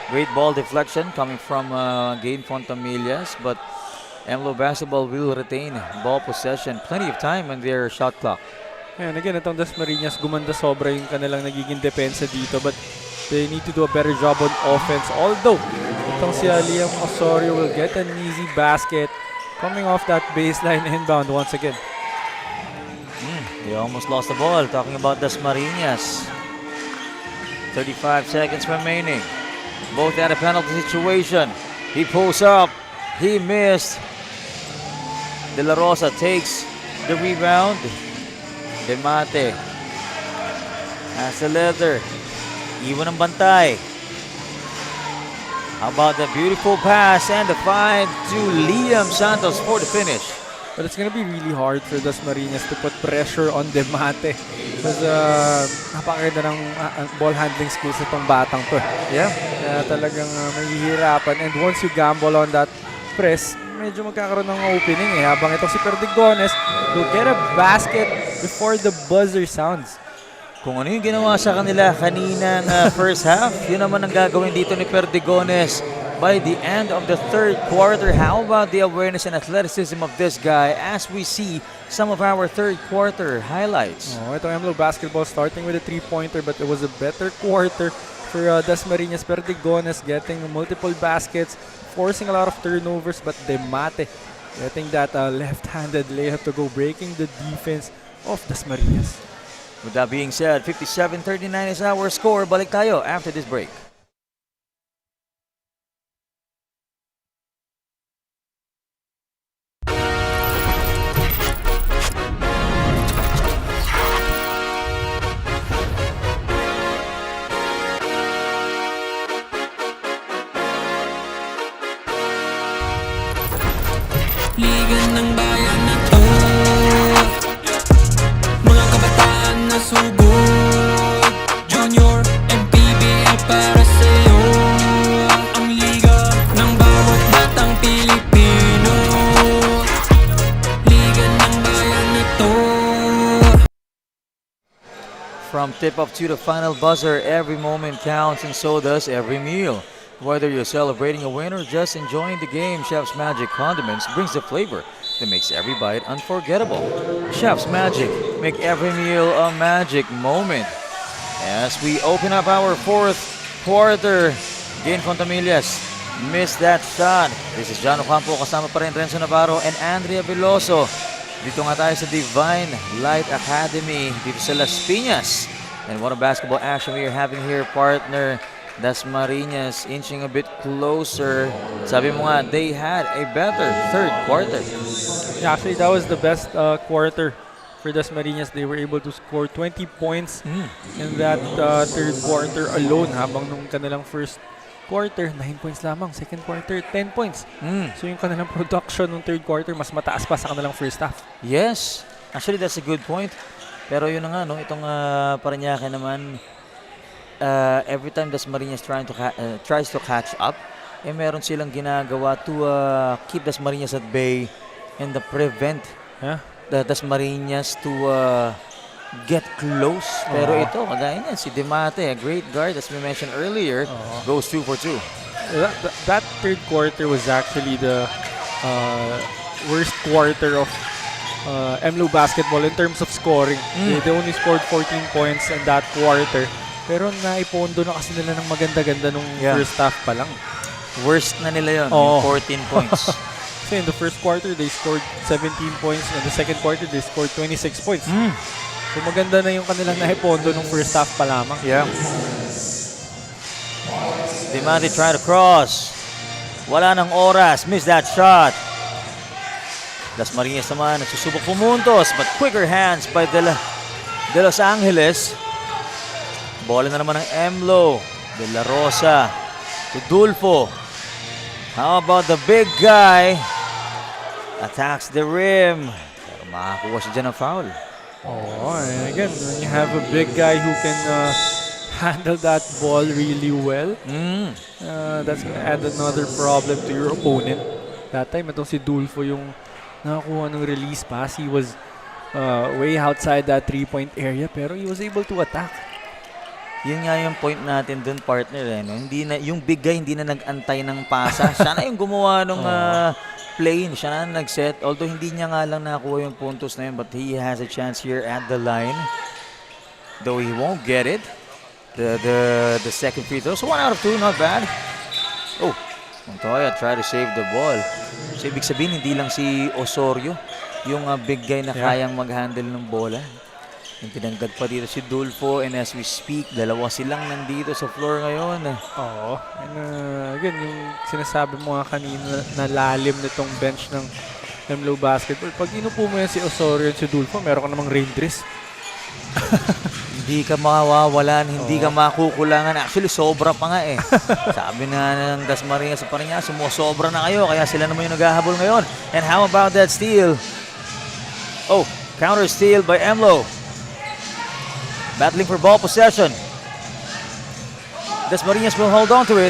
Great ball deflection coming from Gain Fontamillas, but Emlo Basketball will retain ball possession. Plenty of time on their shot clock. And again, itong Dasmariñas, gumanda sobra yung kanilang nagiging depensa dito, but they need to do a better job on offense. Although, itong si Liam Osorio will get an easy basket coming off that baseline inbound once again. They almost lost the ball. Talking about Dasmariñas. 35 seconds remaining. Both at a penalty situation. He pulls up. He missed. De La Rosa takes the rebound. Demate has the leather. Iwan ang bantay. How about the beautiful pass and the find to Liam Santos for the finish. But it's gonna be really hard for Dasmariñas to put pressure on Demate because napakaganda ng ball handling skills itong batang to. Yeah. Kaya talagang mahihirapan, and once you gamble on that press, medyo magkakaroon ng opening habang itong si Perdigones will get a basket before the buzzer sounds. Kung ano yung ginawa sa kanila kanina ng first half, yun naman ang gagawin dito ni Perdigones by the end of the third quarter. How about the awareness and athleticism of this guy as we see some of our third quarter highlights? Itong Emlo Basketball starting with a 3-pointer, but it was a better quarter for Dasmariñas. Perdigones getting multiple baskets, forcing a lot of turnovers, but Demate getting that left-handed layup to go, breaking the defense of Dasmariñas. With that being said, 57-39 is our score. Balik tayo after this break. Liga ng bayan na to, mga kabataan na sugod, Junior MPBL para sa'yo. Ang liga ng bawat batang Pilipino, liga ng bayan na to. From tip-off to the final buzzer, every moment counts and so does every meal. Whether you're celebrating a win or just enjoying the game, Chef's Magic Condiments brings the flavor that makes every bite unforgettable. Chef's Magic, make every meal a magic moment. As we open up our fourth quarter, Gain Fontamillas missed that shot. This is John Ocampo, kasama pa rin Renzo Navarro and Andrea Veloso. Dito nga tayo sa Divine Light Academy dito sa Las Piñas. And what a basketball action we are having here, partner. Dasmariñas inching a bit closer. Sabi mo nga, they had a better third quarter. Yeah, actually, that was the best quarter for Dasmariñas. They were able to score 20 points in that third quarter alone, habang nung kanilang first quarter, 9 points lamang. Second quarter, 10 points. So yung kanilang production ng third quarter, mas mataas pa sa kanilang first half. Yes, actually that's a good point. Pero yun na nga, no, itong Parañaque naman, every time Dasmariñas tries to catch up, meron silang ginagawa to keep Dasmariñas at bay and prevent the Dasmariñas to get close. Pero ito, kagaya niyan, si Demate, a great guard as we mentioned earlier, goes 2 for 2. That third quarter was actually the worst quarter of Emlo Basketball in terms of scoring. They only scored 14 points in that quarter. Pero naipondo na kasi nila ng maganda-ganda nung first half pa lang. Worst na nila yun, yung 14 points. So in the first quarter, they scored 17 points. In the second quarter, they scored 26 points. So maganda na yung kanilang naipondo nung first half pa lamang. Yeah. Demate try to cross. Wala ng oras. Missed that shot. Dasmariñas naman nagsusubok pumuntos, but quicker hands by De Los Angeles. Bola na naman ng Emlo. De La Rosa to Dulfo. How about the big guy? Attacks the rim. Pero makakuha siya dyan ng foul. Oh, and again, when you have a big guy who can handle that ball really well, that's gonna add another problem to your opponent. That time, itong si Dulfo yung nakakuha ng release pass. He was way outside that 3-point area, pero he was able to attack. Yun nga yung point natin dun, partner. No? Hindi na, yung big guy hindi na nag-antay ng pasa. Siya na yung gumawa ng play. Siya na nag-set. Although hindi niya nga lang nakuha yung puntos na yun, but he has a chance here at the line. Though he won't get it. The second free throw. So 1 out of 2, not bad. Oh, Montoya try to save the ball. So ibig sabihin, hindi lang si Osorio yung big guy na kayang mag-handle ng bola. Yung pinagdag pa dito si Dulfo, and as we speak, dalawa silang nandito sa floor ngayon. Oo. And again, yung sinasabi mo nga kanina na lalim nitong bench ng MLO Basketball. Pag inupo mo yan si Osorio at si Dulfo, meron ka namang rain dress. Hindi ka mawawalan, hindi ka makukulangan. Actually, sobra pa nga eh. Sabi na ng Dasmariñas sa Parañas, sumusobra na kayo, kaya sila naman yung naghahabol ngayon. And how about that steal? Oh, counter steal by MLO. Battling for ball possession. Dasmariñas will hold on to it.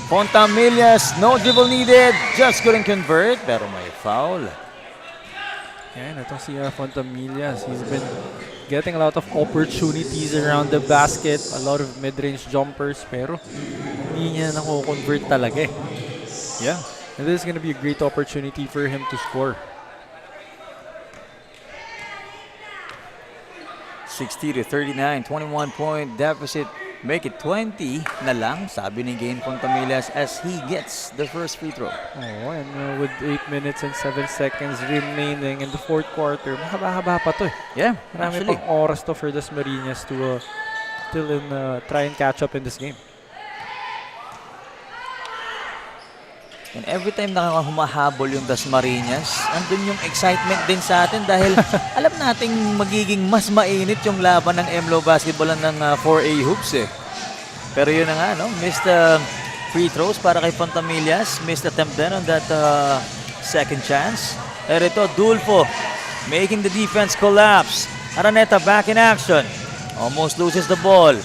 Fontamillas, no dribble needed. Just couldn't convert, pero may foul. Yan, itong si Fontamillas. He's been getting a lot of opportunities around the basket. A lot of mid-range jumpers, pero hindi niya nako-convert talaga eh. Yeah. And this is gonna be a great opportunity for him to score. 60 to 39, 21-point deficit. Make it 20 na lang, sabi ni Gain Fontamillas as he gets the first free throw. Oh, and with 8 minutes and 7 seconds remaining in the fourth quarter, mahaba-haba pa to eh. Yeah, Marami actually. pang oras to for Dasmariñas to still try and catch up in this game. And every time na humahabol yung Dasmariñas, andun yung excitement din sa atin dahil alam nating magiging mas mainit yung laban ng MLO Basketball ng 4A hoops eh. Pero yun na nga, no? Missed free throws para kay Fontamillas. Missed attempt then on that second chance. Pero ito, Dulfo making the defense collapse. Araneta back in action. Almost loses the ball.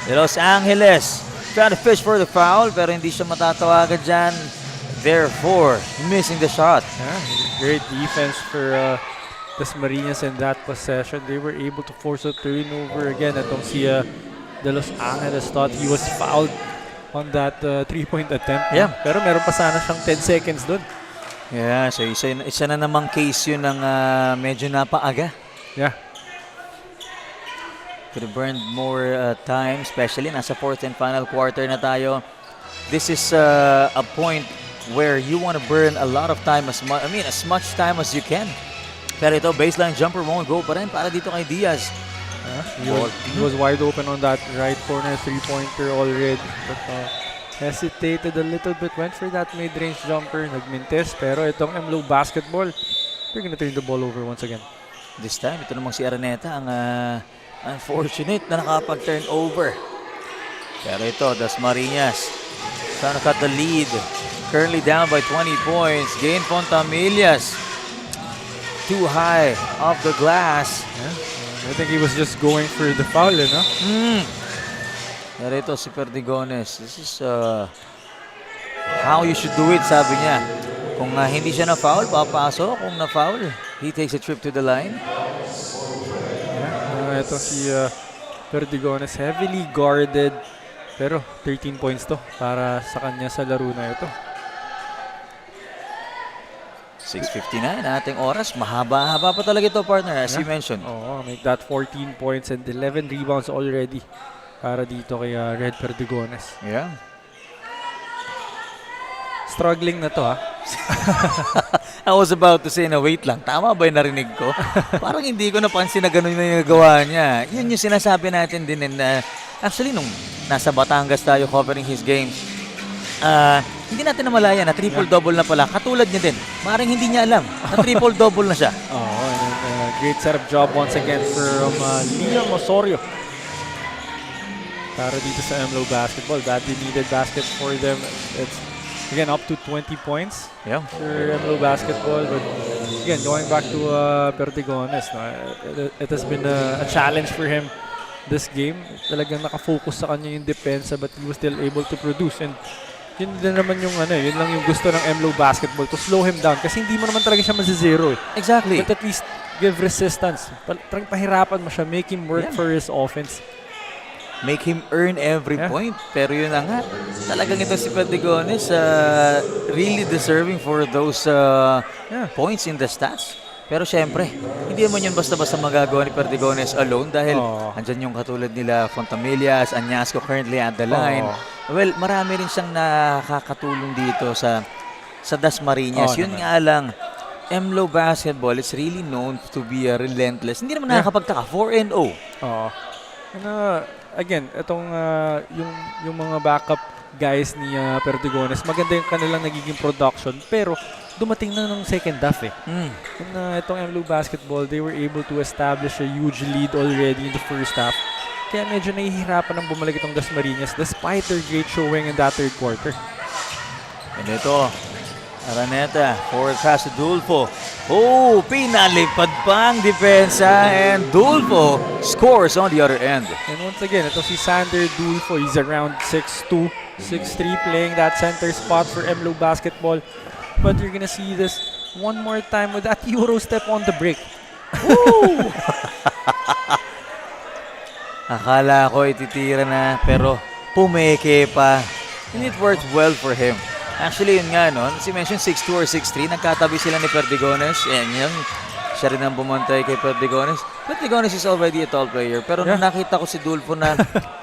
De Los Angeles trying to fish for the foul pero hindi siya matatawagan dyan. Therefore, missing the shot. Yeah, great defense for Dasmariñas in that possession. They were able to force a turnover again. Itong si De Los Angeles thought he was fouled on that 3-point attempt. Yeah. Pero meron pa sana siyang 10 seconds dun. Yeah, so isa na namang case yun ng medyo napaaga. Yeah. Could have burned more time, especially nasa fourth and final quarter na tayo. This is a point where you want to burn a lot of time, as much time as you can. Pero ito, baseline jumper won't go pa rin para dito kay Diaz. He was wide open on that right corner 3-pointer already. But hesitated a little bit, went for that mid-range jumper, nagmintes. Pero itong MLO Basketball, they're gonna turn the ball over once again. This time, ito namang si Araneta ang unfortunate na nakapag-turn over. Pero ito, Dasmariñas trying to cut the lead. Currently down by 20 points. Gain Fontamillas. Too high off the glass. Yeah. I think he was just going for the foul, no? Pero ito si Perdigones. This is how you should do it, sabi niya. Kung hindi siya na-foul, papasok. Kung na-foul, he takes a trip to the line. Yeah. Ito si Perdigones, heavily guarded. Pero 13 points to para sa kanya sa laro na ito. 6:59 ating oras. Mahaba-haba pa talaga ito, partner, as you mentioned. Oo, make that 14 points and 11 rebounds already para dito kay Red Perdigones. Yeah. Struggling na to, ha? I was about to say na wait lang. Tama ba yung narinig ko? Parang hindi ko napansin na gano'n na yung nagawa niya. Yun yung sinasabi natin din. And, actually, nung nasa Batangas tayo covering his games, hindi natin namalayan na triple-double na pala. Katulad niya din. Maring hindi niya alam na triple-double na siya. Oo, and, great setup job once again from Liam Osorio. para dito sa MLO Basketball. Badly needed basket for them. It's again up to 20 points Yeah. for MLO Basketball. But again, going back to Perdigones, no, it has been a challenge for him this game. Talagang nakafocus sa kanya yung depensa, but he was still able to produce. And yun din naman yung yun lang yung gusto ng MLO Basketball, to slow him down kasi hindi mo naman talaga siya mazizero eh. Exactly. But at least give resistance. Parang pahirapan mo siya, make him work for his offense. Make him earn every Yeah. point. Pero yun na nga, talagang ito si Perdigones really deserving for those points in the stats. Pero syempre, hindi naman yun basta-basta magagawa ni Perdigones alone dahil andyan yung katulad nila Fontamillas, Añasco currently at the line. Well, marami rin siyang nakakatulong dito sa Dasmariñas. Yun nga lang, MLO Basketball is really known to be relentless. Hindi naman nakakapagtaka, 4-0. Oo. And, again, itong yung mga backup guys ni Perdigones, maganda yung kanilang nagiging production, pero dumating na ng second half eh. And, itong MLO Basketball, they were able to establish a huge lead already in the first half. Kaya medyo nahihirapan ng bumalik itong Dasmariñas despite their great showing in that third quarter. And ito, Araneta, forward pass to Dulfo. Oh, pinalipad pa ang depensa and Dulfo scores on the other end. And once again, ito si Sander Dulfo. He's around 6'2", 6'3", playing that center spot for MLO Basketball. But you're gonna see this one more time with that Euro step on the break. Woo! Akala ko ititira na, pero pumeke pa. And it worked well for him. Actually, yun nga, no? Si mention 6'2 or 6'3, nagkatabi sila ni Perdigones. Yan, siya rin ang bumantay kay Perdigones. Perdigones is already a tall player. Pero nung nakita ko si Dulfo na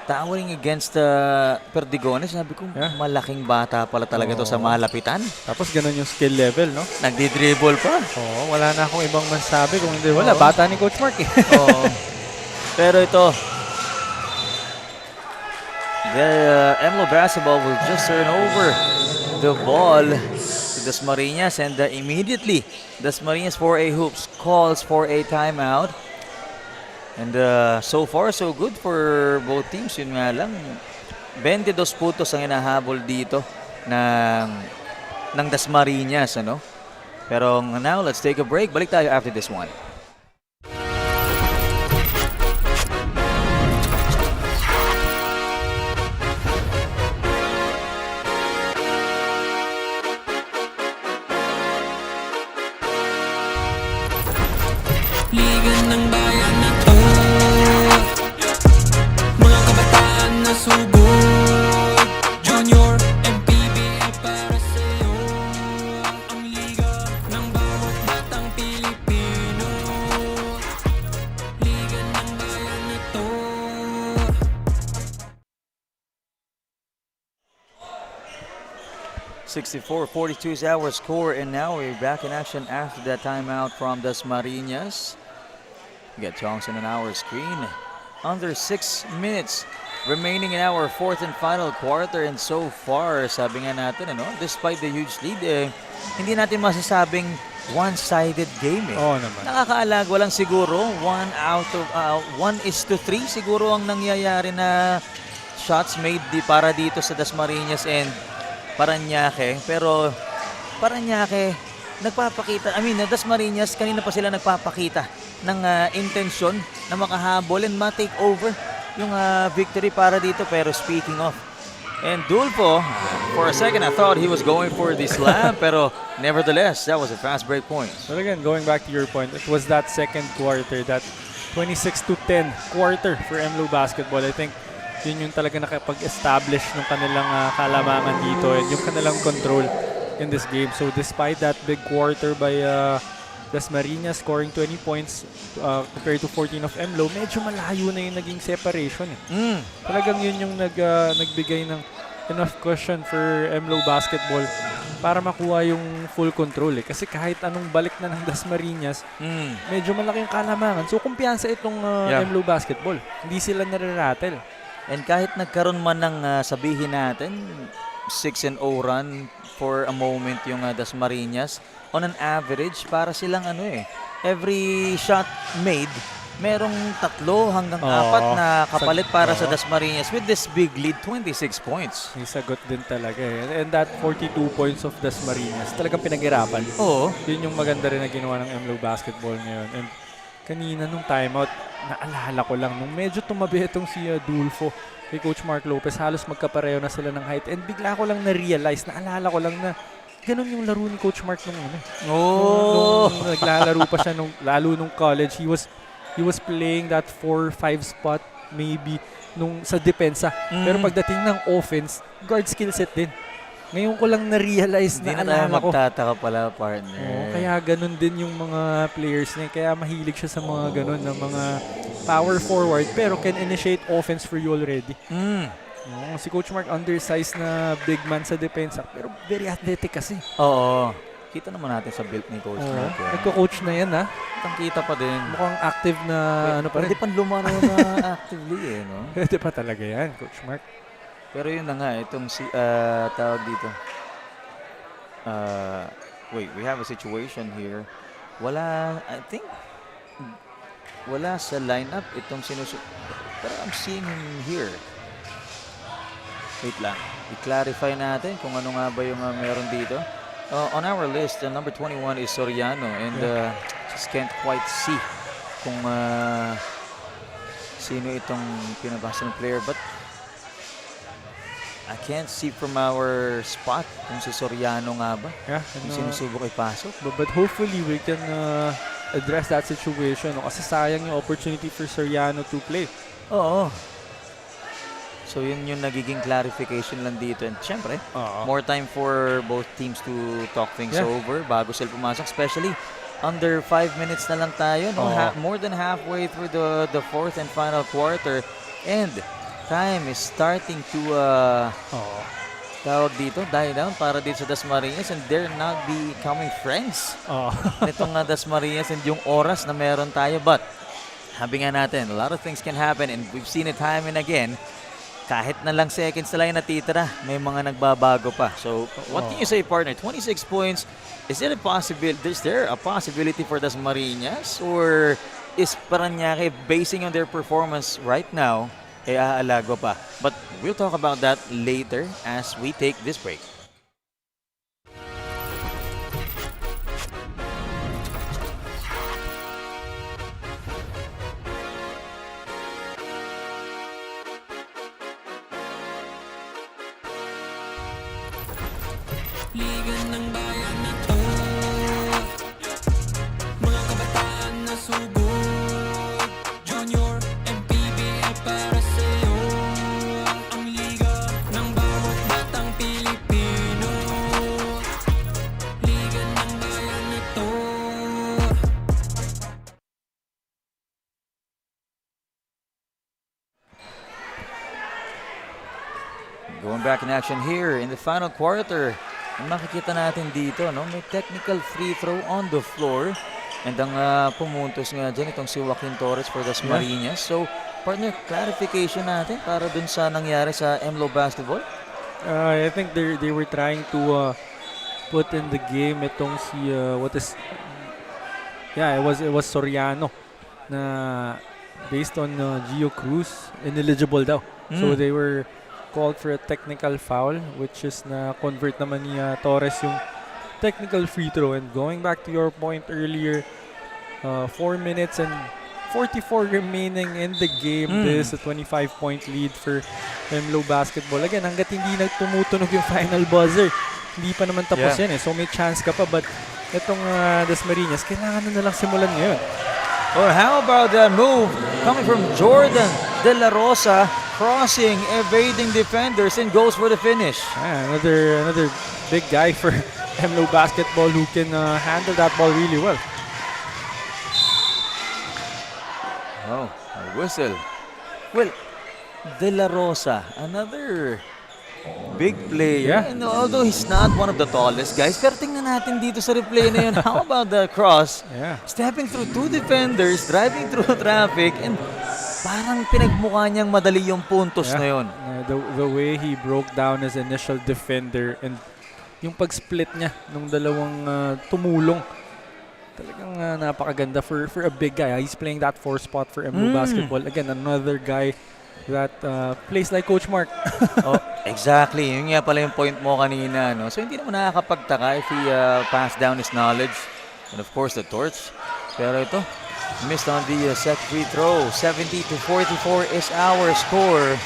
towering against Perdigones, sabi ko, malaking bata pala talaga to sa malapitan. Tapos ganun yung skill level, no? Nagdi-dribble pa. Oo, wala na akong ibang masabi kung hindi. Wala, bata ni Coach Mark eh. Oo. Pero ito, the MLO Basketball will just turn over the ball to Dasmariñas, and immediately Dasmariñas for a hoops calls for a timeout. And so far so good for both teams. Yun nga lang, 22 puntos ang hinahabol dito ng Dasmariñas, ano? Pero now let's take a break. Balik tayo after this one. Liga ng bayan na to, mga kabataan na subok, Junior MPBL para sa'yo. Ang liga ng bawat batang Pilipino, liga ng bayan na to. .64-42 is our score, and now we're back in action after that timeout from Dasmariñas. We got Johnson on our screen. Under 6 minutes remaining in our fourth and final quarter, and so far, sabi nga natin, despite the huge lead, hindi natin masasabing one-sided game eh. Oo naman. Nakakaalag, walang siguro 1/3 siguro ang nangyayari na shots made para dito sa Dasmariñas and Parañaque. Pero Parañaque nagpapakita, Dasmariñas kanina pa sila nagpapakita ng intensyon na makahabol and ma-take over yung victory para dito. Pero speaking of, and Dulfo, for a second I thought he was going for the slam, pero nevertheless, that was a fast break point. But again, going back to your point, it was that second quarter, that 26-10 quarter for MLO Basketball. I think yun yung talaga nakapag-establish ng kanilang kalamangan dito and yung kanilang control in this game. So despite that big quarter by Dasmariñas scoring 20 points compared to 14 of MLO, medyo malayo na yung naging separation eh. Talagang yun yung nagbigay ng enough cushion for MLO Basketball para makuha yung full control eh. Kasi kahit anong balik na ng Dasmariñas, medyo malaking kalamangan. So kumpiyansa itong MLO Basketball. Hindi sila nare-rattle. And kahit nagkaroon man ng sabihin natin 6-0 run for a moment yung Dasmariñas, on an average para silang every shot made merong 3 hanggang 4 na kapalit para sa Dasmariñas with this big lead, 26 points. May sagot din talaga eh. And that 42 points of Dasmariñas, talagang pinaghirapan. Oo. Yun yung maganda rin na ginawa ng MLO Basketball ngayon. And kanina nung timeout, naalala ko lang, nung medyo tumabi itong si Dulfo kay Coach Mark Lopez, halos magkapareho na sila ng height. And bigla ko lang na-realize, naalala ko lang na ganun yung laro ni Coach Mark nung una. Nung naglalaro pa siya, lalo nung college, he was playing that 4-5 spot maybe sa depensa. Pero pagdating ng offense, guard skill set din. Ngayon ko lang na-realize Hindi na na tayo alala ko. magtataka pala, partner. Oo, kaya ganun din yung mga players niya. Kaya mahilig siya sa mga ganun na mga power forward pero can initiate offense for you already. Oo, si Coach Mark undersized na big man sa depensa pero very athletic kasi. Oo. Kita naman natin sa build ni Coach Mark. Nagko-coach na yan ha. Kita pa din. Mukhang active na ano pa rin. Pwede pang lumaro na actively eh, no? Pwede pa talaga yan, Coach Mark. Pero yun na nga, itong tawag dito. Wait, we have a situation here. I think, wala sa lineup itong pero I'm seeing him here. Wait lang. I-clarify natin kung ano nga ba yung meron dito. On our list, number 21 is Soriano and just can't quite see kung sino itong pinabasa ng player, but I can't see from our spot kung si Soriano nga ba. Yeah, Kung sinusubok ipasok. but hopefully we can address that situation. No? Kasi sayang yung opportunity for Soriano to play. Oo. So yun yung nagiging clarification lang dito. And syempre, more time for both teams to talk things over bago sila pumasok. Especially under 5 minutes na lang tayo. No? More than halfway through the fourth and final quarter. And time is starting to tawag dito, die down para dito sa Dasmariñas, and they're not becoming friends nitong Dasmariñas and yung oras na meron tayo. But sabi nga natin, a lot of things can happen and we've seen it time and again. Kahit na lang seconds na lang yung natitira, may mga nagbabago pa. So, what can you say, partner? 26 points, is there a possibility for Dasmariñas? Or is Parañaque, basing on their performance right now, aalago pa? But we'll talk about that later as we take this break. Liga ng bayan na to, mga kabataan na sugod, Junior MPBL para sa'yo. Ang liga ng bawat batang Pilipino, liga ng bayan na to. Going back in action here in the final quarter. Ang makikita natin dito, no, may technical free throw on the floor. And ang pumuntos nga dyan, itong si Joaquin Torres for Dasmariñas. So, partner, clarification natin para dun sa nangyari sa MLO Basketball? I think they were trying to put in the game itong si it was Soriano na based on Gio Cruz, ineligible daw. So they were called for a technical foul, which is na convert naman ni Torres yung technical free throw. And going back to your point earlier, 4 minutes and 44 remaining in the game. This is a 25-point lead for MLO Basketball. Again, hanggat hindi tumutunog yung final buzzer, hindi pa naman tapos yan eh. So may chance ka pa, but itong Dasmariñas, kailangan na lang simulan ngayon. Or how about that move coming from Jordan De La Rosa, crossing, evading defenders, and goes for the finish. Another big guy for MLO Basketball who can handle that ball really well. Oh, a whistle. Well, De La Rosa, another big player. Yeah. And although he's not one of the tallest guys, pero tingnan natin dito sa replay na yun. How about the cross? Yeah. Stepping through 2 defenders, driving through traffic, and parang pinagmukha niyang madali yung puntos na yun. The way he broke down his initial defender and yung pag-split niya nung dalawang tumulong Talagang napakaganda for a big guy. He's playing that 4 spot for MLO Basketball. Again, another guy that plays like Coach Mark. Oh, exactly. Yun nga pala yung point mo kanina, no? So hindi naman nakakapagtaka if he passed down his knowledge. And of course, the torch. Pero ito, missed on the set free throw. 70-44 is our score.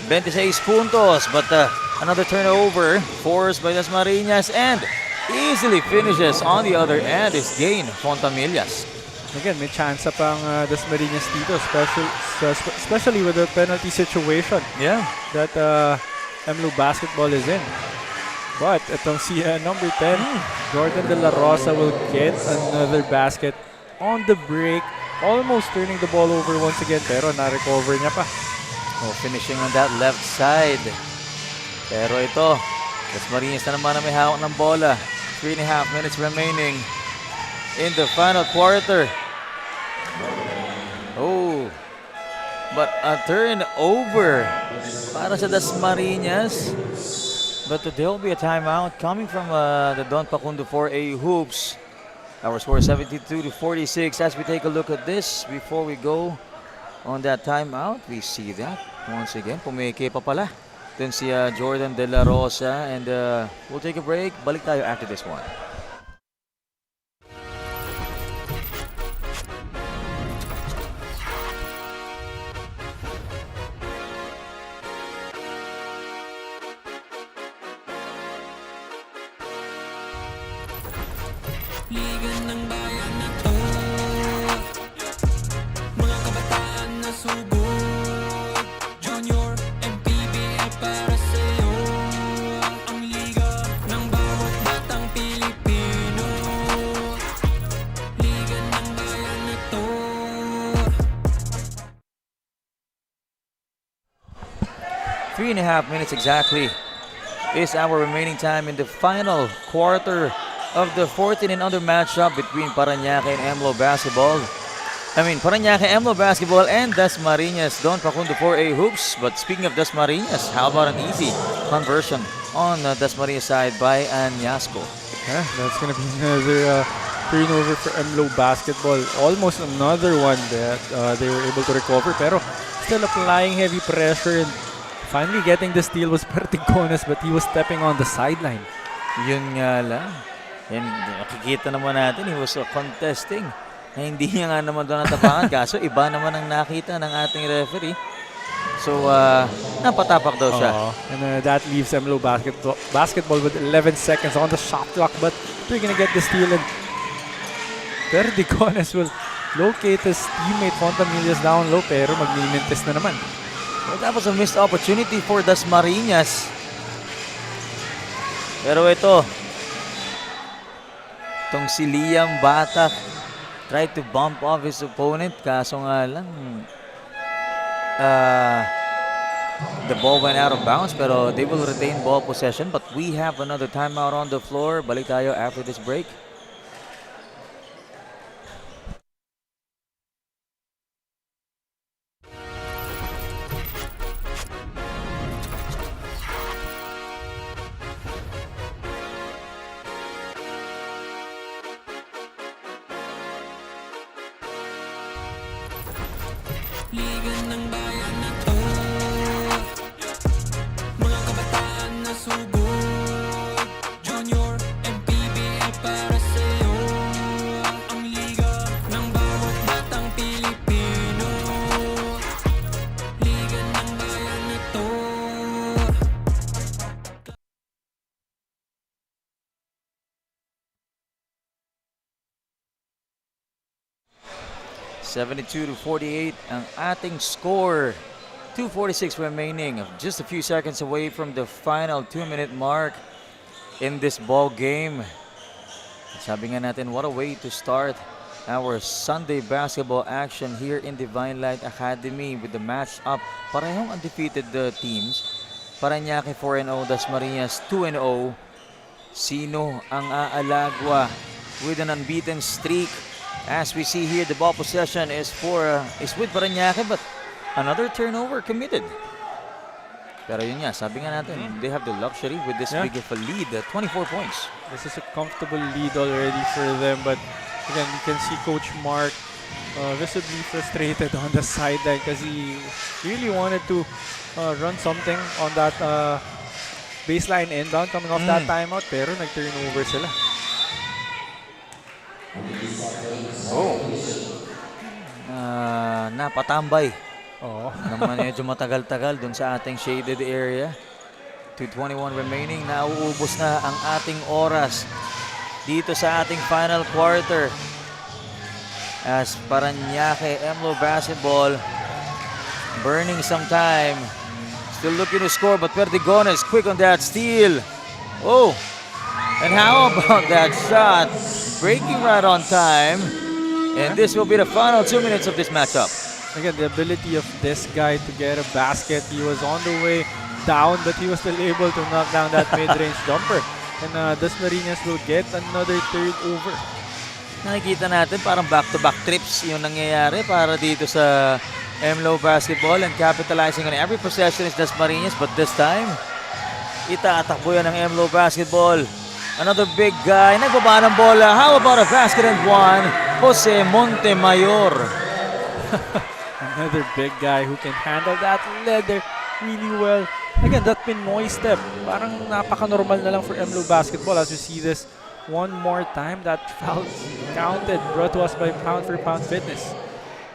26 puntos, but another turnover forced by Dasmariñas and easily finishes on the other end is Gain Fontamillas. Again, may chance pang Dasmariñas dito, especially with the penalty situation Yeah. that MLO Basketball is in. But itong si number 10, Jordan De La Rosa will get another basket on the break, almost turning the ball over once again, pero na-recover niya pa. Oh, finishing on that left side. Pero ito, Dasmariñas na naman na may hawak ng bola. 3.5 minutes remaining in the final quarter. Oh, but a turnover para sa Dasmariñas. But there will be a timeout coming from the Don Pacundo 4A Hoops. Our score 72-46. As we take a look at this before we go on that timeout, we see that once again. Pumeke pa pala dun si Jordan De La Rosa. And we'll take a break. Balik tayo after this one. Liga ng bayan na to, mga kabataan na sugod, Junior MPBL para sa'yo. Ang liga ng bawat batang Pilipino, liga ng bayan na to. 3.5 minutes exactly is our remaining time in the final quarter of the 14 and under matchup between Parañaque and MLO Basketball. Parañaque MLO Basketball and Dasmariñas Don Pacundo 4A Hoops. But speaking of Dasmariñas, how about an easy conversion on Dasmariñas side by Añasco? That's gonna be another turnover for MLO Basketball. Almost another one that they were able to recover, pero still applying heavy pressure and finally getting the steal was Pertigones, but he was stepping on the sideline. Yun nga lang. And makikita naman natin, he was contesting. Na hindi niya nga naman doon natapangan. Kaso iba naman ang nakita ng ating referee. So, napatapak daw siya. And that leaves MLO basketball with 11 seconds on the shot clock. But they're gonna get the steal. And Perdigones will locate his teammate Fontamillas down low. Pero maglimintis na naman. Well, that was a missed opportunity for Dasmariñas. Pero ito, itong si Liam Batak tried to bump off his opponent. Kaso nga lang, the ball went out of bounds. Pero they will retain ball possession. But we have another timeout on the floor. Balik tayo after this break. Liga ng bayan na to, mga kabataan na sugod, Junior MPBL para sa'yo. Ang liga ng bawat batang Pilipino, liga ng bayan na to. 72-48 ang ating score. 2:46 remaining, just a few seconds away from the final 2-minute mark in this ball game. Sabi nga natin, what a way to start our Sunday basketball action here in Divine Light Academy with the match up. Parehong undefeated teams. Parañaque 4-0, Dasmariñas 2-0. Sino ang aalagwa with an unbeaten streak? As we see here, the ball possession is with Parañaque, but another turnover committed. Pero yun nga, sabi nga natin, they have the luxury with this Yeah. big of a lead, 24 points. This is a comfortable lead already for them, but again, you can see Coach Mark visibly frustrated on the sideline because he really wanted to run something on that baseline inbound coming off that timeout, pero nag-turnover sila. Napatambay Oo. naman medyo matagal-tagal dun sa ating shaded area. 2:21 remaining, nauubos na ang ating oras dito sa ating final quarter. As Parañaque MLO Basketball burning some time. Still looking to score, but Perdigones quick on that steal. Oh, and how about that shot? Breaking right on time. And this will be the final 2 minutes of this matchup. Again, the ability of this guy to get a basket. He was on the way down, but he was still able to knock down that mid-range jumper. And Dasmariñas will get another third over. Nakikita natin parang back-to-back trips yung nangyayari para dito sa MLO Basketball, and capitalizing on every possession is Dasmariñas, but this time, itaatakbo yan ng MLO Basketball. Another big guy, nagbaba ng bola. How about a basket and one? Jose Montemayor. Another big guy who can handle that leather really well. Again, that Pinoy step, parang napaka-normal na lang for MLO Basketball as you see this one more time. That foul counted, brought to us by Pound for Pound Fitness.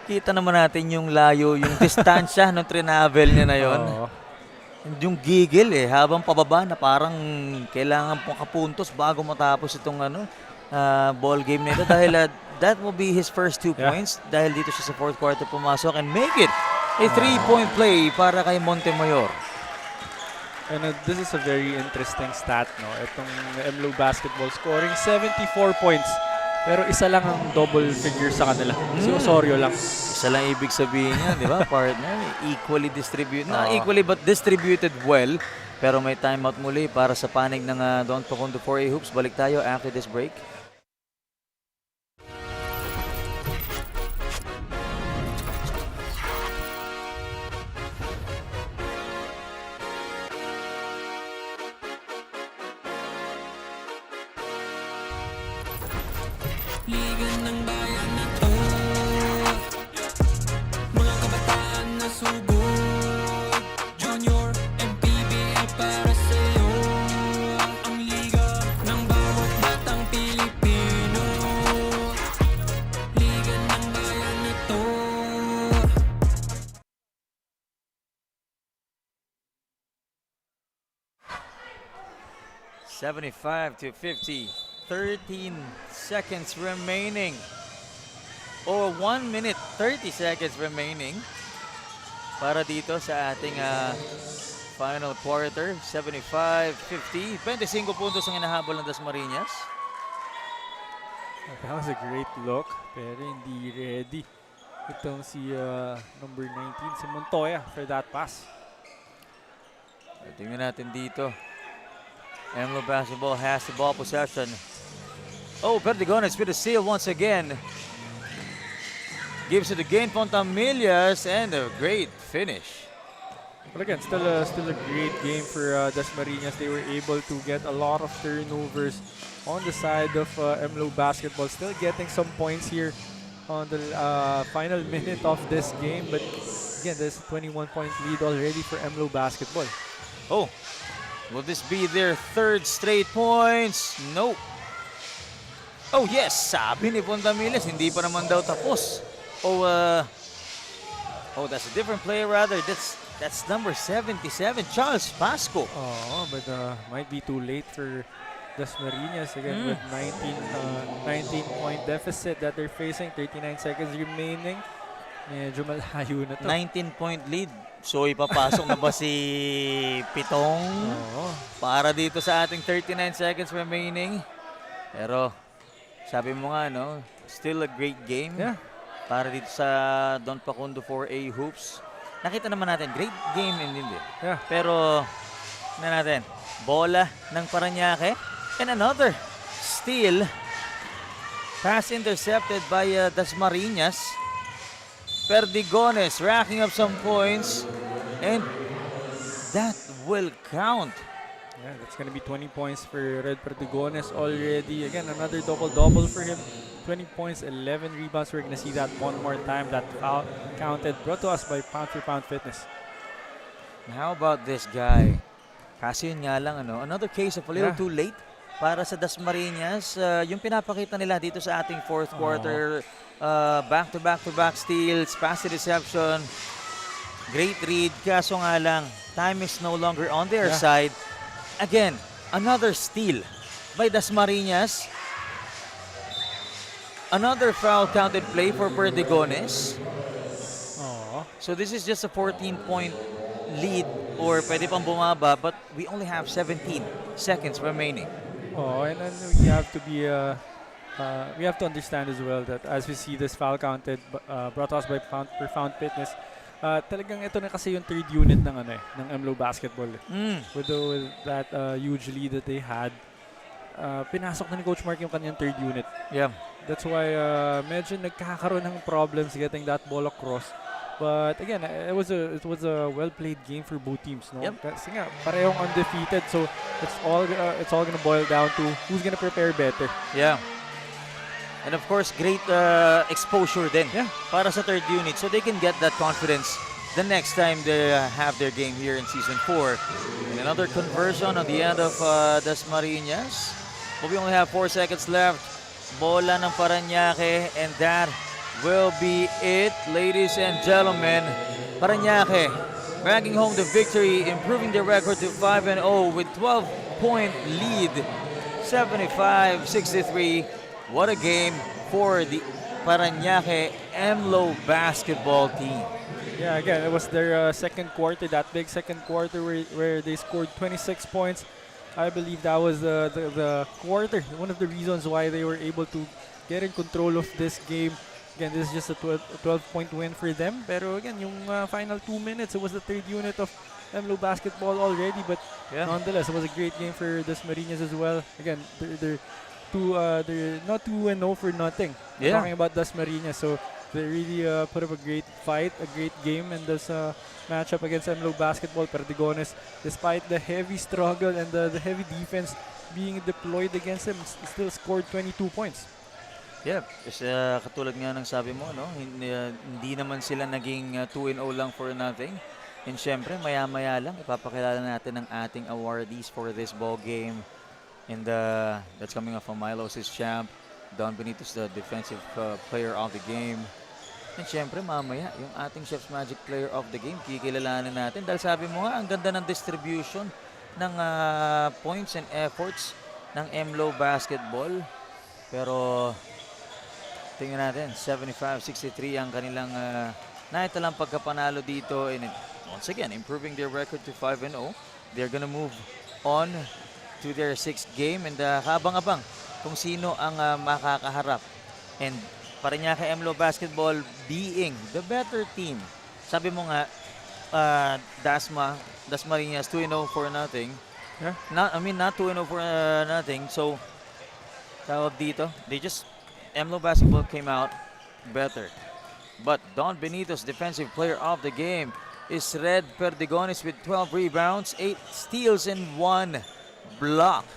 Kita naman natin yung layo, yung distansya ng trinavel niya na yon. Oo. Yung gigil habang pababa na parang kailangan pong kapuntos bago matapos itong ball game nito dahil that will be his first 2 points dahil dito siya sa fourth quarter pumasok and make it a 3-point play para kay Montemayor. And this is a very interesting stat, no? Itong MLO Basketball scoring 74 points. Pero isa lang ang double figure sa kanila. Si Osorio lang. Isa lang ibig sabihin niya, di ba, partner? Equally distributed. Not equally but distributed well. Pero may timeout muli para sa panig ng Don Pacondo 4A Hoops. Balik tayo after this break. Liga ng bayan na to, mga kabataan na subok, Junior MPBL para sa'yo. Ang liga ng bawat batang Pilipino, liga ng bayan na to. 75-50. 13 seconds remaining. Or 1 minute 30 seconds remaining para dito sa ating final quarter. 75-50. 25 puntos ang inahabol ng Dasmariñas. That was a great look, pero hindi ready. Itong si number 19, si Montoya for that pass. Tingnan natin dito. MLO Basketball has the ball possession. Oh, Perdigones with a steal once again. Gives it again Fontamillas and a great finish. But again, still a great game for Dasmariñas. They were able to get a lot of turnovers on the side of MLO Basketball. Still getting some points here on the final minute of this game. But again, there's a 21-point lead already for MLO Basketball. Oh, will this be their third straight points? Nope. Oh yes, sabi ni Fontamillas, hindi pa naman daw tapos. Oh, that's a different player rather. That's number 77, Charles Pasco. Oh, but might be too late for Dasmariñas again with 19-point deficit that they're facing. 39 seconds remaining. Medyo malayo na to. 19-point lead. So ipapasok na ba si Pitong para dito sa ating 39 seconds remaining? Pero sabi mo nga, no, still a great game para dito sa Don Pacondo 4A Hoops. Nakita naman natin, great game din. Yeah. Pero, na natin, bola ng Parañaque and another steal. Pass intercepted by Dasmariñas. Perdigones racking up some points and that will count. Yeah, that's going to be 20 points for Red Perdigones already. Again, another double-double for him. 20 points, 11 rebounds. We're going to see that one more time. That foul counted. Brought to us by Pound for Pound Fitness. And how about this guy? Kasi yun nga lang, another case of a little Yeah. too late para sa Dasmariñas. Yung pinapakita nila dito sa ating fourth quarter, back-to-back-to-back steals, pass reception, great read. Kaso nga lang, time is no longer on their Yeah. side. Again, another steal by Dasmariñas. Another foul counted play for Perdigones. Oh. So this is just a 14-point lead or pwede pang bumaba, but we only have 17 seconds remaining. Oh, and then we have to be we have to understand as well that as we see this foul counted brought us by Pound for Pound Fitness, talagang ito na kasi yung third unit ng MLO basketball. With that huge lead that they had, pinasok na ni Coach Mark yung kanyang third unit. Yeah. That's why medyo nagkakaroon ng problems getting that ball across. But again, it was a well-played game for both teams, no? Yep. Kasi nga parehong undefeated, so it's all gonna boil down to who's gonna prepare better. Yeah. And of course, great exposure din Yeah. para sa third unit so they can get that confidence the next time they have their game here in Season 4. And another conversion on the end of Dasmariñas. But we only have 4 seconds left. Bola ng Parañaque, and that will be it, ladies and gentlemen. Parañaque dragging home the victory, improving their record to 5-0 with 12-point lead, 75-63. What a game for the Parañaque MLO basketball team. Yeah, again, it was their second quarter, that big second quarter where they scored 26 points. I believe that was the quarter, one of the reasons why they were able to get in control of this game. Again, this is just a 12-point win for them. Pero again, yung final 2 minutes, it was the third unit of MLO basketball already. But Yeah. nonetheless, it was a great game for the Dasmariñas as well. Again, they're not 2-0 for nothing. Yeah. Talking about Dasmariñas, so they really put up a great fight, a great game in this matchup against MLO basketball. Perdigones, despite the heavy struggle and the heavy defense being deployed against them, still scored 22 points. Yeah, kasi katulad nga ng sabi mo, hindi naman sila naging 2-0 lang for nothing. And syempre, maya-maya lang, ipapakilala natin ang ating awardees for this ball game. And that's coming off from Milo Assist Champ, Don Benitez, the defensive player of the game. And syempre, mamaya, yung ating Chef's Magic player of the game, kikilalanin natin. Dahil sabi mo nga, ang ganda ng distribution ng points and efforts ng MLO basketball. Pero tingnan natin, 75-63 ang kanilang naitalang pagkapanalo dito. And once again, improving their record to 5-0. They're gonna move on to their 6th game. And kabang-abang kung sino ang makakaharap. And Parañaque MLO basketball being the better team. Sabi mo nga, Dasmariñas 2-0 for nothing. Yeah. Not 2-0 for nothing. So, tawag dito, MLO basketball came out better. But Don Benitez, defensive player of the game, is Red Perdigones with 12 rebounds, 8 steals, and 1 block.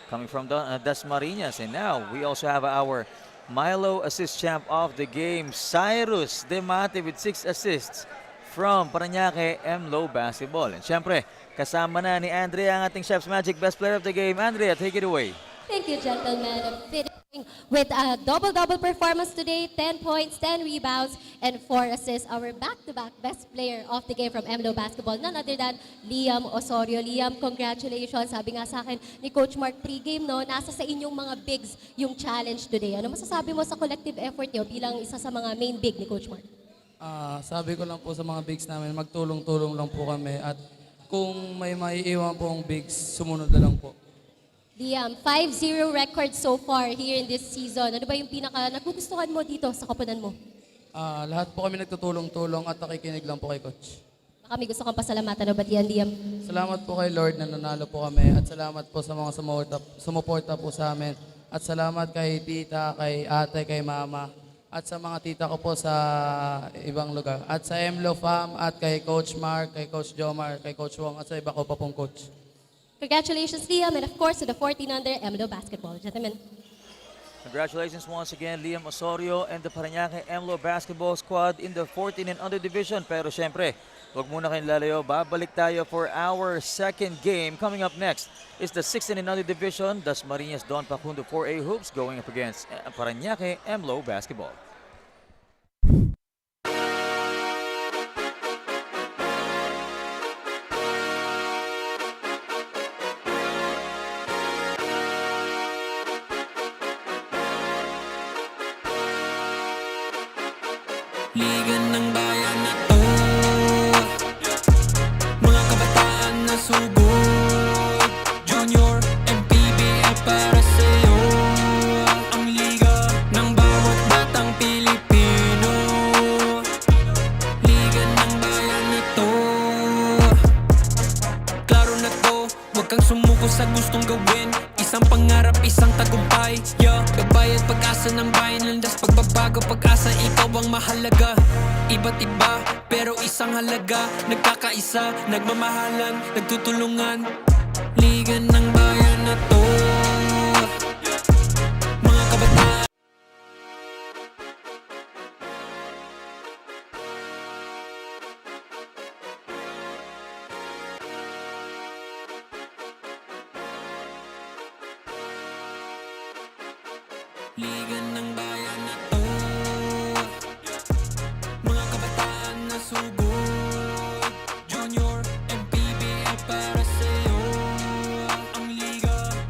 Coming from Dasmariñas. And now, we also have our Milo assist champ of the game, Cyrus Demate with 6 assists from Parañaque MLO basketball. And syempre, kasama na ni Andrea ang ating Chef's Magic Best Player of the Game. Andrea, take it away. Thank you, gentlemen. Finishing with a double-double performance today, 10 points, 10 rebounds, and 4 assists. Our back-to-back best player of the game from MLO Basketball, none other than Liam Osorio. Liam, congratulations. Sabi nga sa akin ni Coach Mark pre-game, no, nasa sa inyong mga bigs yung challenge today. Ano masasabi mo sa collective effort niyo bilang isa sa mga main big ni Coach Mark? Sabi ko lang po sa mga bigs namin, magtulong-tulong lang po kami at kung may maiiwan pong bigs, sumunod na lang po. Liam, 5-0 record so far here in this season. Ano ba yung pinaka nagugustuhan mo dito sa koponan mo? Lahat po kami nagtutulong-tulong at nakikinig lang po kay Coach. Baka may gusto kang pasalamatan o batian, Liam? Salamat po kay Lord na nanalo po kami at salamat po sa mga sumuporta po sa amin. At salamat kay tita, kay ate, kay mama at sa mga tita ko po sa ibang lugar. At sa MLO Fam at kay Coach Mark, kay Coach Jomar, kay Coach Wong at sa iba ko pa pong coach. Congratulations, Liam, and of course to the 14 under MLO basketball. Gentlemen. Congratulations once again, Liam Osorio and the Parañaque MLO basketball squad in the 14 and under division. Pero syempre, huwag muna kayong lalayo. Babalik tayo for our second game. Coming up next is the 16 and under division. Dasmariñas Don Facundo 4A Hoops going up against Parañaque MLO basketball. Liga ng bayan na to, mga kabataan na sugod, Junior MPBL para sa'yo. Ang liga ng bawat batang Pilipino, liga ng bayan na to. Klaro na to, huwag kang sumuko sa gustong gawin. Isang pangarap, isang tagumpay, yeah. Gabay at pag-asa ng bayan, landas pagbabago, pag-asa, ikaw ang mahalaga. Iba't iba, pero isang halaga. Nagkakaisa, nagmamahalan, nagtutulungan. Liga ng bayan na to, mga kabataan. Liga ng bayan na to, mga kabataan na sugod, Junior MPBL para